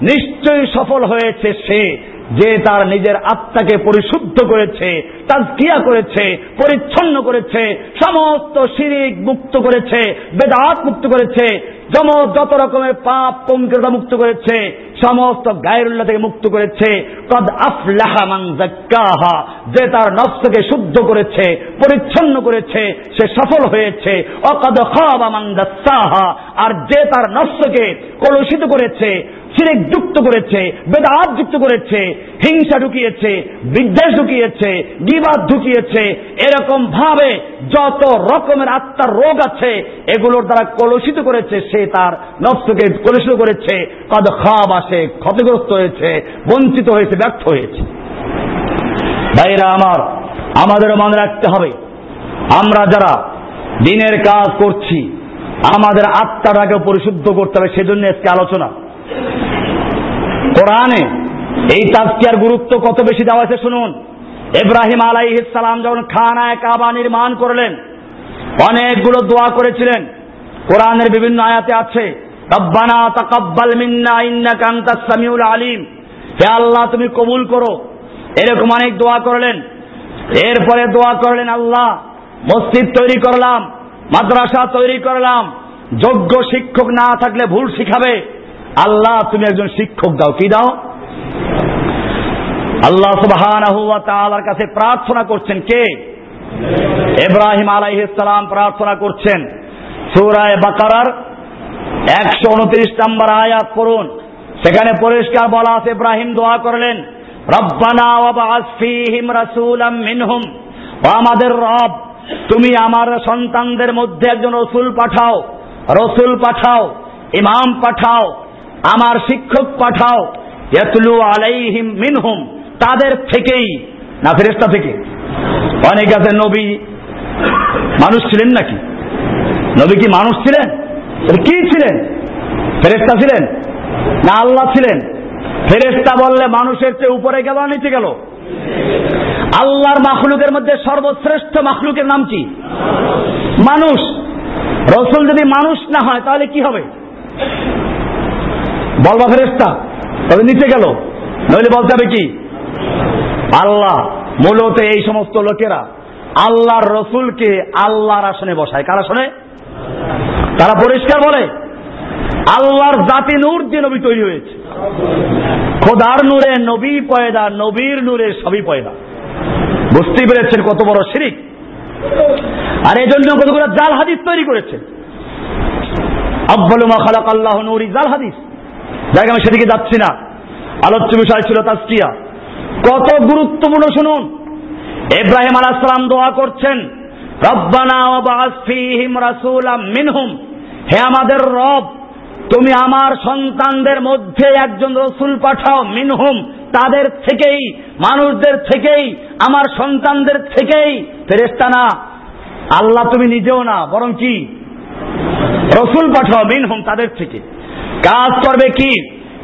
নিশ্চয়ই সফল হয়েছে সে যে তার নিজের আত্মাকে পরিশুদ্ধ করেছে, তাজকিয়া করেছে, পরিচ্ছন্ন করেছে, সমস্ত শিরিক মুক্ত করেছে, বেদাত মুক্ত করেছে, যত রকমের পাপ পঙ্কিলতা মুক্ত করেছে, সমস্ত গায়রুল্লাহ থেকে মুক্ত করেছে। কদ আফলাহা মান যাক্কাহা, যে তার নফসকে শুদ্ধ করেছে, পরিচ্ছন্ন করেছে, সে সফল হয়েছে। ও কদ খাবা মান দাসসাহা, আর যে তার নফসকে কলুষিত করেছে, শিরক যুক্ত করেছে, বেদাত যুক্ত করেছে, হিংসা ঢুকিয়েছে, বিদ্বেষ ঢুকিয়েছে, গীবাত ঢুকিয়েছে, এরকম ভাবে যত রকমের আত্মার রোগ আছে এগুলোর দ্বারা কলুষিত করেছে, সে তার নফসকে কলুষিত করেছে। কদ খাবা, সে ক্ষতিগ্রস্ত হয়েছে, বঞ্চিত হয়েছে, ব্যর্থ হয়েছে। ভাইরা আমার, আমাদেরও মনে রাখতে হবে, আমরা যারা দিনের কাজ করছি আমাদের আত্মাটাকে পরিশুদ্ধ করতে হবে। সেজন্য আজকে আলোচনা। কোরআনে এই তাজকিয়ার গুরুত্ব কত বেশি দেওয়া হয়েছে শুনুন। ইব্রাহিম আলাইহিস সালাম যখন খানায়ে কাবা নির্মাণ করলেন, অনেকগুলো দোয়া করেছিলেন। কোরআনের বিভিন্ন আয়াতে আছে, রব্বানা তাকাব্বাল মিন্না ইন্নাকা আনতাস সামিউল আলিম, হে আল্লাহ তুমি কবুল করো, এরকম অনেক দোয়া করলেন। এরপরে দোয়া করলেন, আল্লাহ মসজিদ তৈরি করলাম, মাদ্রাসা তৈরি করলাম, যোগ্য শিক্ষক না থাকলে ভুল শিখাবে, আল্লাহ তুমি একজন শিক্ষক দাও। কি দাও? আল্লাহ সুবহানাহু ওয়া তাআলার কাছে প্রার্থনা করছেন কে? ইব্রাহিম আলাইহিস সালাম প্রার্থনা করছেন। সূরা বাকারার 129 নম্বর আয়াত পড়ুন, সেখানে পরিষ্কার বলা আছে, ইব্রাহিম দোয়া করলেন, রব্বানা ওয়াবআস ফীহিম রাসূলাম মিনহুম, ও আমাদের রব তুমি আমার সন্তানদের মধ্যে একজন রসুল পাঠাও, রসুল পাঠাও, ইমাম পাঠাও, আমার শিক্ষক পাঠাও, ইয়াতলু আলাইহিম মিনহুম, তাদের থেকেই, না ফেরেশতা থেকে। অনেক আছে নবী মানুষ ছিলেন নাকি? নবী কি মানুষ ছিলেন? কি ছিলেন? ফেরেশতা ছিলেন না আল্লাহ ছিলেন? ফেরেশতা বললে মানুষের চেয়ে উপরে গেল, নিচে গেল? আল্লাহর মাখলুকের মধ্যে সর্বশ্রেষ্ঠ মাখলুকের নাম কি? মানুষ। রসুল যদি মানুষ না হয় তাহলে কি হবে? বলবা ফেরেশতা, তবে নিচে গেল, নইলে বলতে হবে কি? আল্লাহ। মূলত এই সমস্ত লোকেরা আল্লাহর রসুলকে আল্লাহর আসনে বসায়। কার আসনে? তারা পরিষ্কার বলে আল্লাহর জাতি নূর দিয়ে নবী তৈরি হয়েছে, খোদার নূরে নবী পয়দা, নবীর নূরে সবই পয়দা। বুঝতেই পেরেছেন কত বড় শিরিক। আর এই জন্য কতগুলো জাল হাদিস তৈরি করেছে। আব্বালু মা খালাকাল্লাহু নূরি, জাল হাদিস। যাই আমি সেদিকে যাচ্ছি না, আলোচ্য বিষয় ছিল তাজকিয়া। কত গুরুত্বপূর্ণ শুনুন। ইব্রাহিম আলাইহিস সালাম দোয়া করছেন, রব্বানা ওয়াবআস ফীহিম রাসূলাম মিনহুম, হে আমাদের রব তুমি আমার সন্তানদের মধ্যে একজন রসুল পাঠাও, মিনহুম, তাদের থেকেই, মানুষদের থেকেই, আমার সন্তানদের থেকেই। ফেরেশতা না, আল্লাহ তুমি নিজেও না, বরং কি রসুল পাঠাও, মিনহুম, তাদের থেকে। কাজ করবে কি?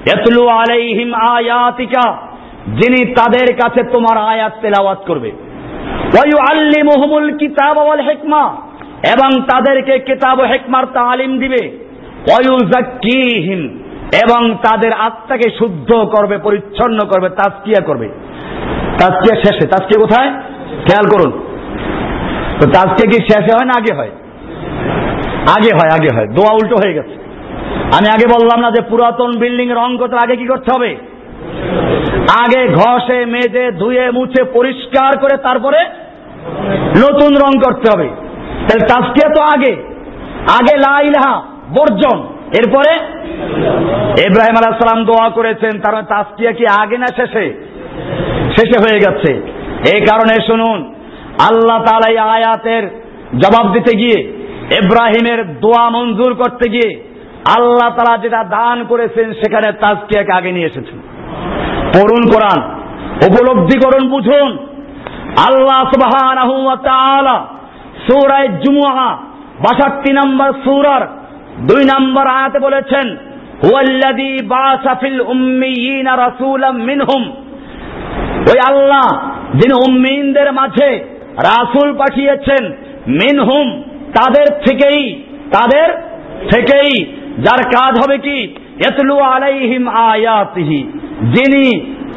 ইয়াতলু আলাইহিম আয়াতিকা, যিনি তাদের কাছে তোমার আয়াত তেলাওয়াত করবে। ওয়া ইউআল্লিমুহুমুল কিতাব ওয়াল হিকমা, এবং তাদেরকে কিতাব ও হিকমার তালিম দিবে। ওয়া ইউযাক্কিহিম, এবং তাদের আত্মাকে শুদ্ধ করবে, পরিচ্ছন্ন করবে, তাজকিয়া করবে। তাজকিয়া শেষে, তাজকিয়া কোথায়? খেয়াল করুন তো, তাজকিয়া কি শেষে হয় না আগে হয়? আগে হয়, আগে হয়। দোয়া উল্টো হয়ে গেছে। আমি আগে বললাম না যে পুরাতন বিল্ডিং রং করতে আগে কি করতে হবে? আগে ঘষে মেজে ধুয়ে মুছে পরিষ্কার করে তারপরে নতুন রং করতে হবে। তাহলে তাজকিয়া তো আগে, আগে লা ইলাহা বর্জন, এরপরে ইব্রাহিম আলাইহিস সালাম দোয়া করেছেন। তার তাজকিয়া কি আগে না শেষে? শেষে হয়ে গেছে। এই কারণে শুনুন, আল্লাহ তাআলা এই আয়াতের জবাব দিতে গিয়ে, ইব্রাহিমের দোয়া মঞ্জুর করতে গিয়ে আল্লাহ তাআলা যেটা দান করেছেন সেখানে তাজকিয়াকে আগে নিয়ে এসেছেন। পড়ুন কোরআন, উপলব্ধি করুন, বুঝুন। আল্লাহ সুবহানাহু ওয়া তাআলা সূরা জুমুআ 62 নম্বর সূরার 2 নম্বর আয়াতে বলেছেন হুয়াল্লাযী বাআসা ফিল উম্মিয়িনা রাসূলাম মিনহুম, ওই আল্লাহ যিনি উম্মিয়িনদের মাঝে রাসূল পাঠিয়েছেন, মিনহুম তাদের থেকেই, যার কাজ হবে কি ইয়াতলু আলাইহিম আয়াতিহি, যিনি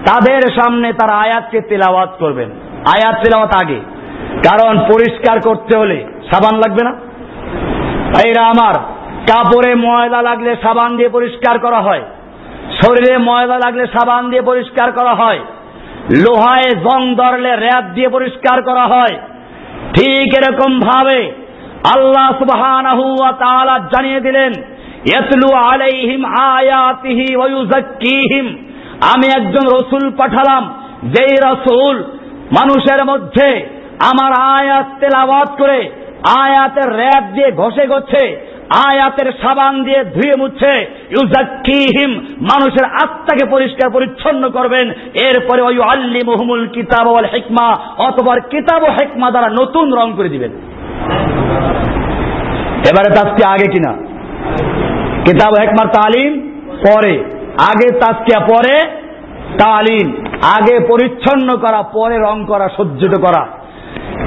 তাদের সামনে তার আয়াতকে তেলাওয়াত করবেন। আয়াত তেলাওয়াত আগে, কারণ পরিষ্কার করতে হলে সাবান লাগবে না? ভাইরা আমার, কাপড়ে ময়লা লাগলে সাবান দিয়ে পরিষ্কার করা হয়, শরীরে ময়লা লাগলে সাবান দিয়ে পরিষ্কার করা হয়, লোহায় জং ধরলে র‍্যাব দিয়ে পরিষ্কার করা হয়। ঠিক এরকম ভাবে আল্লাহ সুবহানাহু ওয়া তাআলা জানিয়ে দিলেন ইয়াতলু আলাইহিম আয়াতিহি ওয়া ইউযাক্কিহিম, আমি একজন রাসূল পাঠালাম, যেই রাসূল মানুষের মধ্যে আমার আয়াত তেলাওয়াত করে, আয়াতের র‍্যাব দিয়ে ঘষে আয়াতের সাবান দিয়ে ধুয়ে মুছে, ইউযাক্কিহিম মানুষের আত্মাকে পরিষ্কার পরিচ্ছন্ন করবেন। এরপরে ওয়ায়ুআল্লিমুহুমুল কিতাব ওয়াল হিকমা, অথবা কিতাব ও হিকমা দ্বারা নতুন রং করে দিবেন। এবারে তাজকিয়া আগে কিনা? কিতাব ও হিকমার তালিম পরে, আগে তাজকিয়া পরে তালিম, আগে পরিচ্ছন্ন করা পরে রং করা, সজ্জিত করা।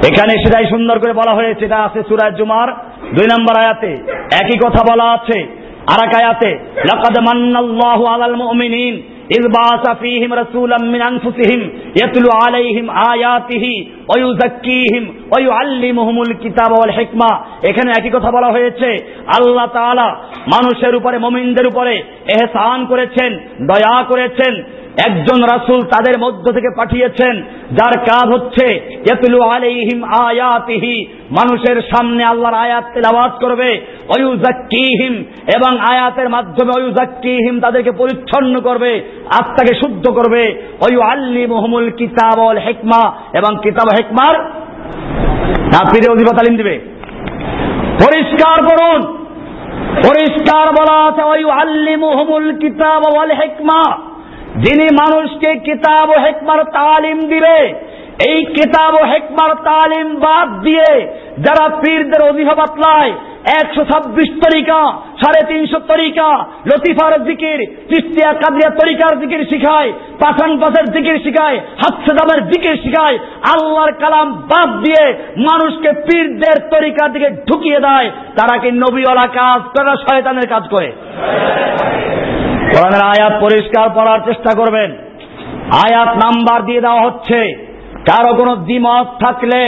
এখানে সেটাই সুন্দর করে বলা হয়েছে, এটা আছে সূরা জুমার 2 নম্বর আয়াতে, একই কথা বলা আছে আরেক আয়াতে, লাকাদ মান্নাল্লাহু আলাল মুমিনিন ইয বাআসা ফীহিম রাসূলাম মিন আনফুসিহিম ইয়াতলু আলাইহিম আয়াতিহি ওয়া ইউযাক্কিহিম ওয়া ইউআল্লিমুহুমুল কিতাবা ওয়াল হিকমা। এখানে একই কথা বলা হয়েছে, আল্লাহ তাআলা মানুষের উপরে, মুমিনদের উপরে ইহসান করেছেন, দয়া করেছেন, একজন রাসূল তাদের মধ্য থেকে পাঠিয়েছেন, যার কাজ হচ্ছে ইয়াতলু আলাইহিম আয়াতিহি, মানুষের সামনে আল্লাহর আয়াত তেলাওয়াত করবে, ওয়া ইউযাক্কিহিম এবং আয়াতের মাধ্যমে ওয়া ইউযাক্কিহিম তাদেরকে পরিচ্ছন্ন করবে, আত্মাকে শুদ্ধ করবে, ওয়া ইউআল্লিমুহুমুল কিতাব ওয়াল হিকমা এবং কিতাব ও হিকমার নাফিদের ওজিফা তালিম দিবে। পরিষ্কার করুন, পরিষ্কার বলা আছে ওয়া ইউআল্লিমুহুমুল কিতাব ওয়াল হিকমা, যিনি মানুষকে কিতাব ও হিকমার তালিম দিবে। এই কিতাব ও হিকমার তালিম বাদ দিয়ে যারা পীরদের ওজিফা বাতলায়, 126 তরিকা, 350 তরিকা, লতিফার জিকির, চিশতিয়া কাদরিয়া তরিকার জিকির শিখায়, পাঠান পাশের জিকির শিখায়, হাফসে দামের জিকির শিখায়, আল্লাহর কালাম বাদ দিয়ে মানুষকে পীরদের তরিকার দিকে ঢুকিয়ে দেয়, তারা কি নবীওয়ালা কাজ করে না শয়তানের কাজ করে? কোরআনের আয়াত পরিষ্কার পড়ার চেষ্টা করবেন। আয়াত নাম্বার দিয়ে দেওয়া হচ্ছে, কারো কোনো দ্বিমত থাকলে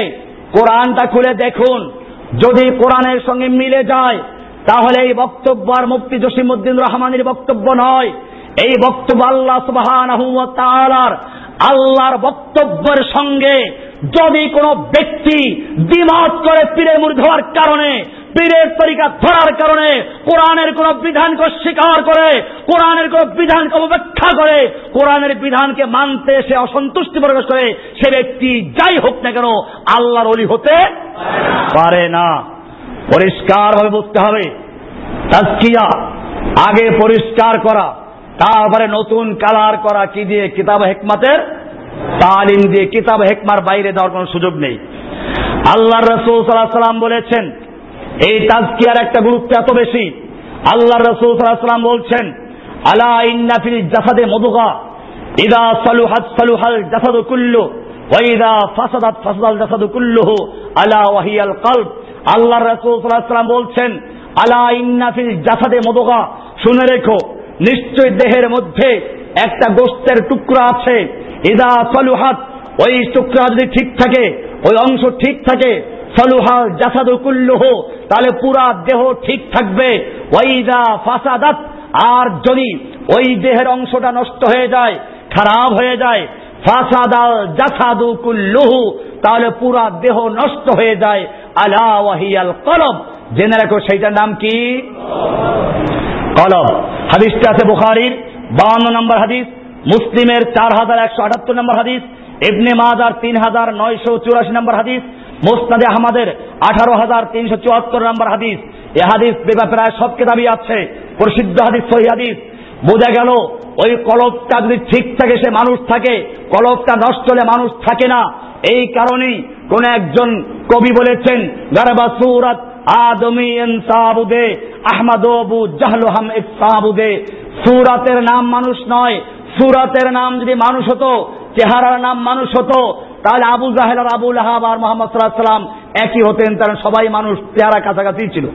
কোরআনটা খুলে দেখুন, যদি কোরআনের সঙ্গে মিলে যায় তাহলে এই বক্তব্য আর মুফতি জসিমউদ্দিন রহমানের বক্তব্য নয়, এই বক্তব্য আল্লাহ সুবহানাহু ওয়া তাআলার, আল্লাহর বক্তব্যের সঙ্গে যদি কোনো ব্যক্তি দ্বিমত করে পীরের মুরিদ হওয়ার কারণে, পীরের তরিকা ধরার কারণে, কোরআনের কোন বিধানকে স্বীকার করে, কোরআনের কোন বিধানকে অবজ্ঞা করে, কোরআনের বিধানকে মানতে সে অসন্তুষ্টি প্রকাশ করে, সে ব্যক্তি যাই হোক না কেন আল্লাহর ওলি হতে পারে না। পরিষ্কার ভাবে বুঝতে হবে, তাজকিয়া আগে পরিষ্কার করা, তারপরে নতুন কালার করা। কি দিয়ে? কিতাব হিকমতের তালিম দিয়ে। কিতাব হিকমার বাইরে দেওয়ার কোনো সুযোগ নেই। আল্লাহর রাসূল সাল্লাল্লাহু আলাইহি ওয়াসাল্লাম বলেছেন, এই তাজকিয়ার একটা গুরুত্ব এত বেশি, আল্লাহর রাসূল সাল্লাল্লাহু আলাইহি ওয়াসাল্লাম বলছেন, আলা ইন্না ফিল জাসাদে মুদগা ইযা সালুহাত সালুহাল জাসাদু কুল্লু ওয়া ইযা ফাসাদাত ফাসাদাল জাসাদু কুল্লুহু আলা ওয়া হিয়াল কলব। আল্লাহর রাসূল সাল্লাল্লাহু আলাইহি ওয়াসাল্লাম বলছেন, আলা ইন্না ফিল জাসাদে মুদগা, শুনে রেখো, নিশ্চয় দেহের মধ্যে একটা গোশতের টুকরা আছে, ইযা সালুহাত, ওই টুকরা যদি ঠিক থাকে, ওই অংশ ঠিক থাকে, সালুহাল জাসাদু কুল্লুহু, তাহলে পুরা দেহ ঠিক থাকবে। ওয়াইদা ফাসাদাত, আর যদি ওই দেহের অংশটা নষ্ট হয়ে যায়, খারাপ হয়ে যায়, ফাসাদাল জাসাদু কুল্লুহু, তাহলে পুরা দেহ নষ্ট হয়ে যায়। আলা ওয়াহিয়াল কলব, জেনে রাখো সেইটার নাম কি? কলব। হাদিসটা আছে বুখারীর 52 নম্বর হাদিস, মুসলিমের 4178 নম্বর হাদিস, ইবনে মাজার 3984 নম্বর হাদিস, মুসনাদে আহমদের 18374 নম্বর হাদিস। এই হাদিস প্রায় সব কিতাবই আছে, প্রসিদ্ধ হাদিস, সহিহ হাদিস। বোঝা গেল ওই কলবটা যদি ঠিক থাকে সে মানুষ থাকে, কলবটা নষ্ট হলে মানুষ থাকে না। এই কারণেই কোন একজন কবি বলেছেন, গারবা সুরাত আদমি ইনসাবুদে, আহমদ আবু জাহল হাম এক সাবুদে। সূরাতের নাম মানুষ নয়, সূরাতের নাম যদি মানুষ হতো, চেহারার নাম মানুষ হতো, তাহলে আবু জাহেল আর আবু লাহাব আর মুহাম্মদ সাল্লাল্লাহু আলাইহি ওয়াসাল্লাম একই হতেন, কারণ সবাই মানুষ, চেহারা কাছাকাছি ছিল।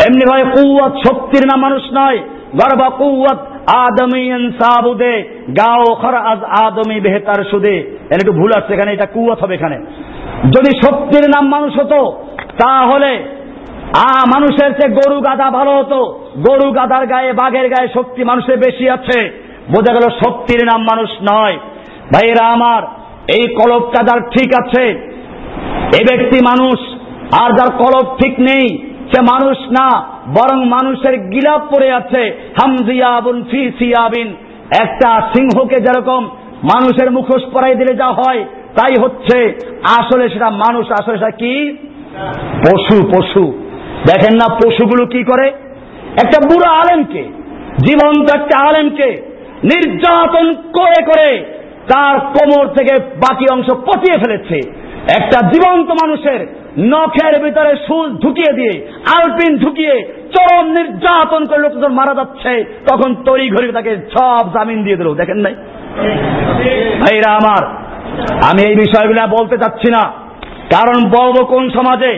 এমনি ভাবে কুওয়াত শক্তির নাম মানুষ নয়, গরবা কুওয়াত আদমি ইনসাবুদে গাও খর আজ আদমি বেহতার সুদে। এর একটু ভুল আছে এখানে, এটা কুওয়াত হবে এখানে। যদি শক্তির নাম মানুষ হতো তাহলে মানুষের চেয়ে গরু গাধা ভালো হতো। গরু গাধার গায়ে, বাঘের গায়ে শক্তি মানুষের বেশি আছে, বোঝা গেল শক্তির নাম মানুষ নয়। ভাইরা আমার, এই কলবটা যার ঠিক আছে এই ব্যক্তি মানুষ, আর যার কলব ঠিক নেই সে মানুষ না, বরং মানুষের গিলাপ পড়ে আছে। হামজিয়াবুন ফি সিয়াবিন, একটা সিংহকে যেরকম মানুষের মুখোশ পরাই দিলে যা হয় তাই হচ্ছে, আসলে সেটা মানুষ, আসলে সেটা কি? পশু। পশু দেখেন না পশুগুলো কি করে? একটা বুড়ো আলেমকে, জীবন্ত একটা আলেমকে নির্যাতন করে করে তার কোমর থেকে বাকি অংশ পচিয়ে ফেলেছে। একটা জীবন্ত মানুষের নখের ভিতরে সুচ ঢুকিয়ে দিয়ে, আলপিন ঢুকিয়ে চরম নির্যাতন করে লোক যখন মারা যাচ্ছে, তখন তড়ি ঘড়ি তাকে সব জামিন দিয়ে দিল। দেখেন নাই? ভাইরা আমার, আমি এই বিষয়গুলো বলতে চাচ্ছি না, কারণ বলবো কোন সমাজে?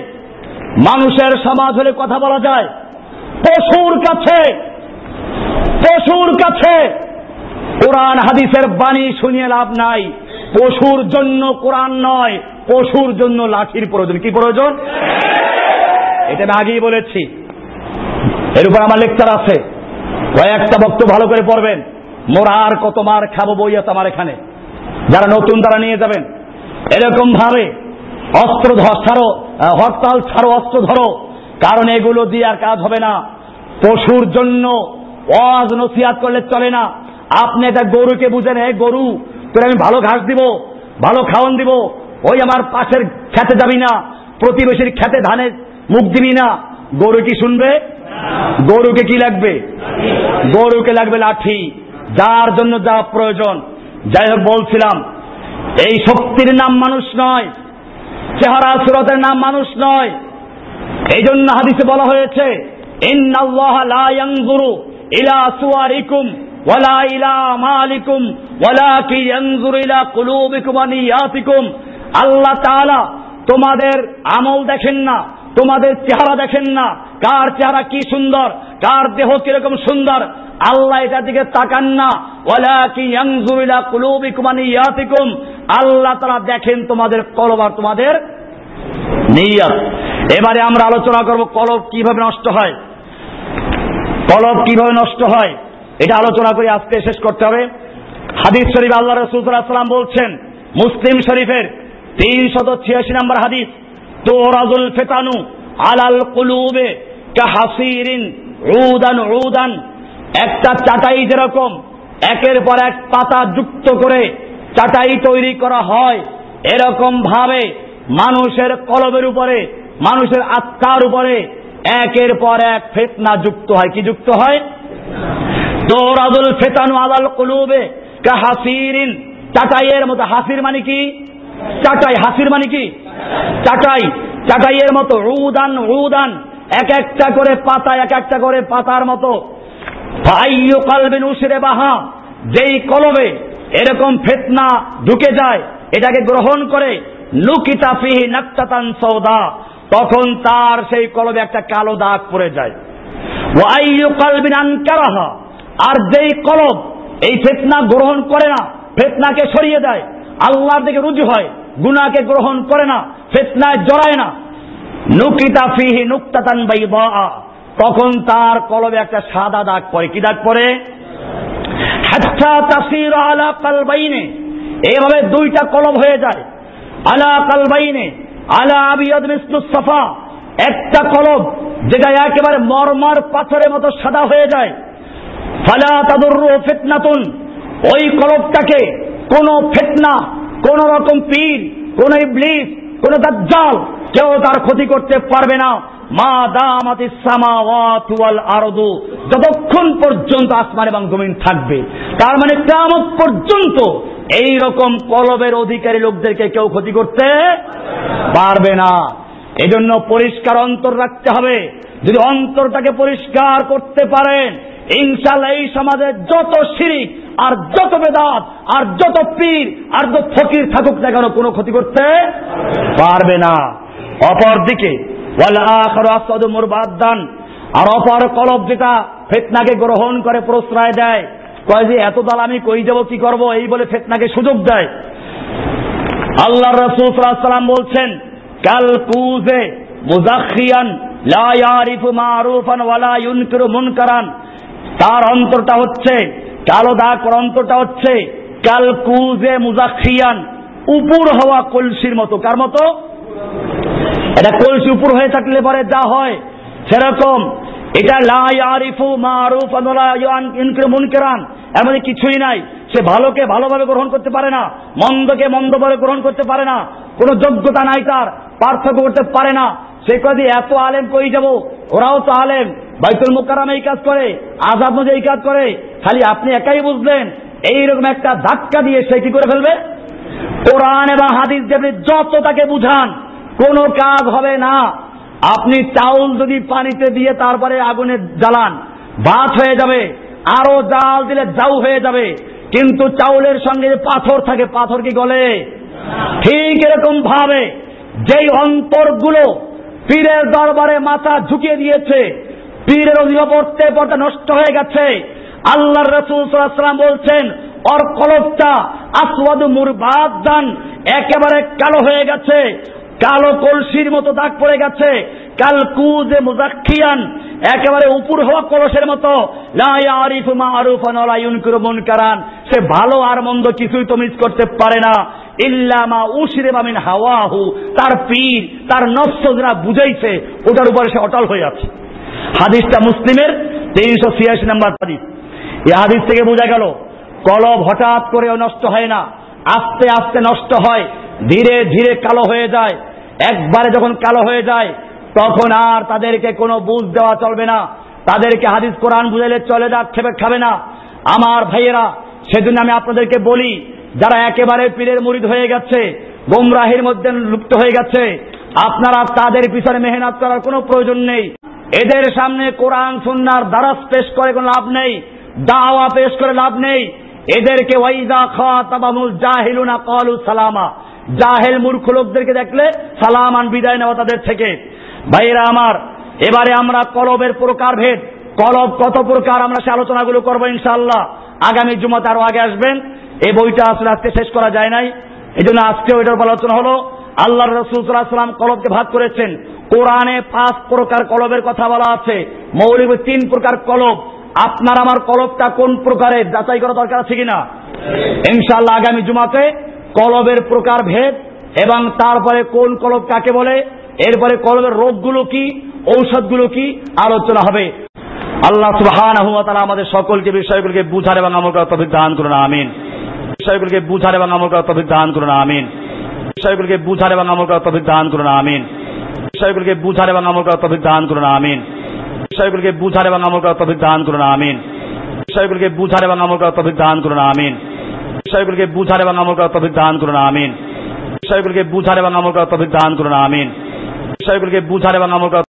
মানুষের সমাজ হলে কথা বলা যায়। পশুর কাছে, পশুর কাছে কোরআন হাদিসের বাণী শুনিয়ে লাভ নাই। পশুর জন্য কোরআন নয়, পশুর জন্য লাঠির প্রয়োজন। কি প্রয়োজন? এটা আমি আগেই বলেছি, এর উপর আমার লেকচার আছে, কয়েকটা বক্তব্য ভালো করে পড়বেন। মোরা আর কত মার খাবো বই আছে আমার এখানে, যারা নতুন তারা নিয়ে যাবেন। এরকম ভাবে অস্ত্র ছাড়ো, হরতাল ছাড়ো, অস্ত্র ধরো, কারণ এগুলো দিয়ে আর কাজ হবে না। পশুর জন্য ওয়াজ নসিহত করলে চলে না। আপনি একটা গরুকে বুঝেন, এই গরু তোর আমি ভালো ঘাস দিব, ভালো খাওয়ান দিব, ওই আমার পাশের খেতে যাবি না, প্রতিবেশীর খেতে ধানে মুখ দিবি না, গরু কি শুনবে? গরুকে কি লাগবে? গরুকে লাগবে লাঠি, যার জন্য যা প্রয়োজন। যাই হোক, বলছিলাম এই শক্তির নাম মানুষ নয়, চেহারা সুরতের নাম মানুষ নয়। এই জন্য হাদিসে বলা হয়েছে, ইন্নাল্লাহা লা ইয়ানজুরু ইলা সুওয়ারিকুম ওয়ালা ইলা মালিকুম ওয়ালাকিন ইয়ানজুরু ইলা কুলুবিকুম ওয়া নিয়াতিকুম। আল্লাহ তাআলা তোমাদের আমল দেখেন না, তোমাদের চেহারা দেখেন না, কার চেহারা কি সুন্দর, কার দেহ কিরকম সুন্দর, আল্লাহ এটার দিকে তাকান না। ওয়ালাকিন ইয়ানজুরু ইলা কুলুবিকুম ওয়া নিয়াতিকুম, আল্লাহ তাআলা দেখেন তোমাদের কলব আর তোমাদের নিয়ত। এবারে আমরা আলোচনা করব কলব কিভাবে নষ্ট হয়। কলব কিভাবে নষ্ট হয় এটা আলোচনা করে আজকে শেষ করতে হবে। হাদিস শরীফ আল্লাহ রাসূল সাল্লাল্লাহু আলাইহি ওয়াসাল্লাম বলছেন, মুসলিম শরীফের 386 নম্বর হাদিস, তুরাজুল ফিতানু আলাল কুলুবে কাহাসিরিন উদান উদান। একটা চাটাই যেরকম একের পর এক পাতা যুক্ত করে চাটাই তৈরি করা হয়, এরকম ভাবে মানুষের কলবের উপরে, মানুষের আত্মার উপরে একের পর এক ফিতনা যুক্ত হয়। কি যুক্ত হয়? তুরাজুল ফিতানু আলাল কুলুবে কাহাসিরিন, চাটাইয়ের মতো। হাসির মানে কি? চাটাই। হাসির মানে কি? চাটাই। চাটাইয়ের মতো। উদান উদান, এক একটা করে পাতা, এক একটা করে পাতার মতো। ফাইয়ু কলবিন উশরিবাহা, যেই কলবে এরকম ফিতনা ঢুকে যায়, এটাকে গ্রহণ করে, লুকিতা ফিহি নাকতাতান সাওদা, তখন তার সেই কলবে একটা কালো দাগ পড়ে যায়। ওয়া আইয়ু কলবিন আনকারাহা, আর যেই কলব এই ফিতনা গ্রহণ করে না, ফিতনাকে সরিয়ে দেয়, আল্লাহর দিকে রুজু হয়, গুনাহকে গ্রহণ করে না, ফিতনায় জড়ায় না, নুকিতা ফিহি নুকতাতান বাইদা, তখন তার কলবে একটা সাদা দাগ পড়ে। কি দাগ পড়ে? হাত্তা তাসির আলা কলবাইনে, এইভাবে দুইটা কলব হয়ে যায়। আলা কলবাইনে আলা আবিয়াদ মিসলুস সাফা, একটা কলব যেটা একেবারে মরমর পাথরের মতো সাদা হয়ে যায়। ফালা তাদুররু ফিতনাতুন, ওই কলবটাকে কোন ফিতনা, কোন রকম পীর, কোন ইবলিস, কোন দাজ্জাল কেউ তার ক্ষতি করতে পারবে না। মা দামাতিস সামাওয়াতু ওয়াল আরদু, যতক্ষণ পর্যন্ত আসমান এবং জমিন থাকবে। তার মানে কিয়ামত পর্যন্ত এই রকম কলবের অধিকারী লোকদেরকে কেউ ক্ষতি করতে পারবে না। এজন্য পরিষ্কার অন্তর রাখতে হবে, যদি অন্তরটাকে পরিষ্কার করতে পারেন, ইনশাআল্লাহ এই সমাজে যত শিরিক আর যত বেদাত আর যত পীর আর যত ফকির থাকুক না কেন কোনো ক্ষতি করতে পারবে না। অপরদিকে ওয়াল আখিরু আসওয়াদু মুরবাদান, আর অপর কলব যেটা ফিতনাকে গ্রহণ করে প্রশ্রয় দেয়, কয় যে এত দাল আমি কই যাব কি করব, এই বলে ফিতনাকে সুযোগ দেয়। আল্লাহর রাসূল সাল্লাল্লাহু আলাইহি ওয়াসাল্লাম বলছেন, কাল কুযে মুযাখিয়ান লা ইয়ারিফু মারুফান ওয়ালা ইউনকিরু মুনকারান, তার অন্তরটা হচ্ছে কালো দাগ, অন্তরটা হচ্ছে কাল কুযে মুযাখিয়ান, উপর হওয়া কলসির মতো। কার মতো? এটা কলসি উপর হয়ে থাকলে পরে যা হয় সেরকম। এটা লা ইয়ারিফু মারুফান ওয়ালা ইউনকিরু মুনকারান, এর মধ্যে কিছুই নাই। সে ভালোকে ভালোভাবে গ্রহণ করতে পারে না, মন্দকে মন্দভাবে গ্রহণ করতে পারে না, কোনো যোগ্যতা নাই তার, পার্থক্য করতে পারে না। সে কদি এত আলেম কই যাব, ওরাও তো আলেম, বাইতুল মুকাররমে এই কাজ করে, আজাদ মধ্যে এই কাজ করে, খালি আপনি একাই বুঝলেন, এইরকম একটা ধাক্কা দিয়ে সে কি করে ফেলবে। কোরআন এবং হাদিস দিয়ে যত তাকে বুঝান কোনো কাজ হবে না। আপনি চাউল যদি পানিতে দিয়ে তারপরে আগুনে জ্বালান, ভাত হয়ে যাবে, আরো জাল দিলে জাউ হয়ে যাবে, কিন্তু চাউলের সঙ্গে যে পাথর থাকে, পাথর কি গলে? ঠিক এরকম ভাবে যেই অন্তরগুলো পীরের দরবারে মাথা ঝুঁকিয়ে দিয়েছে, পীরের অধীনে পড়তে পড়তে নষ্ট হয়ে গেছে, আল্লাহর রাসূল সাল্লাল্লাহু আলাইহি ওয়াসাল্লাম বলছেন ওর কলবটা আসওয়াদু মুরবাদান, একেবারে কালো হয়ে গেছে, কালো কলসির মতো দাগ পড়ে গেছে, কাল কুযে মুযাখিয়ান, একেবারে উপর হওয়া কলসের মতো, লা ইয়ারিফু মারুফান ওয়ালা ইউনকিরু মুনকারান, সে ভালো আর মন্দ কিছুই তো মিস করতে পারে না, ইল্লা মা উশরিবা মিন হাওয়াহু, তার পীর তার নফস যারা বুঝাইছে ওটার উপরে সে অটল হয়ে আছে। হাদিসটা মুসলিমের 386 নম্বর হাদিস। এই হাদিস থেকে বোঝা গেল কলব হঠাৎ করে নষ্ট হয় না, আস্তে আস্তে নষ্ট হয়, ধীরে ধীরে কালো হয়ে যায়। একবারে যখন কালো হয়ে যায় তখন আর তাদেরকে কোনো বুঝ দেওয়া চলবে না, তাদেরকে হাদিস কোরআন বুঝাইলে চলে যা খেপে খাবে না। আমার ভাইয়েরা, সেজন্য আমি আপনাদেরকে বলি, যারা একেবারে পীরের মুরিদ হয়ে গেছে, গোমরাহির মধ্যে লুপ্ত হয়ে গেছে, আপনারা তাদের পিছনে মেহনত করার কোনো প্রয়োজন নেই। এদের সামনে কোরআন সুন্নাহর দারাস পেশ করে কোনো লাভ নেই, দাওয়া পেশ করে লাভ নেই। এদেরকে ওয়াইদা খাতাবাহুল জাহিলুনা ক্বালু সালামা, জাহেল মূর্খ লোকদেরকে দেখলে সালামান, বিদায় নেওয়া তাদের থেকে। ভাইরা আমার, এবারে আমরা কলবের প্রকারভেদ, কলব কত প্রকার, আমরা সে আলোচনাগুলো করবো ইনশাআল্লাহ। আগামী জুমাতে আরো আগে আসবেন। এই বইটা আসলে আজকে শেষ করা যায় নাই, এই জন্য আজকে ওইটার উপর আলোচনা হলো। আল্লাহর রাসূল সাল্লাল্লাহু আলাইহি ওয়াসাল্লাম কলবকে ভাগ করেছেন। কোরআনে 5 প্রকার কলবের কথা বলা আছে, মৌলিক 3 প্রকার কলব। আপনার আমার কলবটা কোন প্রকারের যাচাই করা দরকার আছে কিনা? ইনশাআল্লাহ আগামী জুমাতে কলবের প্রকার ভেদ এবং তারপরে কোন কলব কাকে বলে, এরপরে কলবের রোগগুলো কি, ঔষধগুলো কি আলোচনা হবে। আল্লাহ সুবহানাহু ওয়া তাআলা আমাদের সকলকে বিষয়গুলোকে বুঝার এবং আমল করার তৌফিক দান করুন, আমিন। বিষয়গুলোকে বুঝার এবং আমল করার তৌফিক দান করুন, আমিন। বিষয়গুলোকে বুঝার এবং আমল করার তৌফিক দান করুন, আমিন। বিষয়গুলোকে বুঝার এবং আমল করার তৌফিক দান করুন, আমিন। বিষয়গুলোকে বুঝার এবং আমল করার তৌফিক দান করুন, আমিন। বিষয়গুলোকে বুঝার এবং আমল করার তৌফিক দান করুন, আমিন। বিষয়গুলোকে বুঝার এবং আমল করার তৌফিক দান করুন, আমিন। বিষয়গুলোকে বুঝার এবং আমল করার তৌফিক দান করুন, আমিন। বিষয়গুলোকে বুঝার এবং আমল করার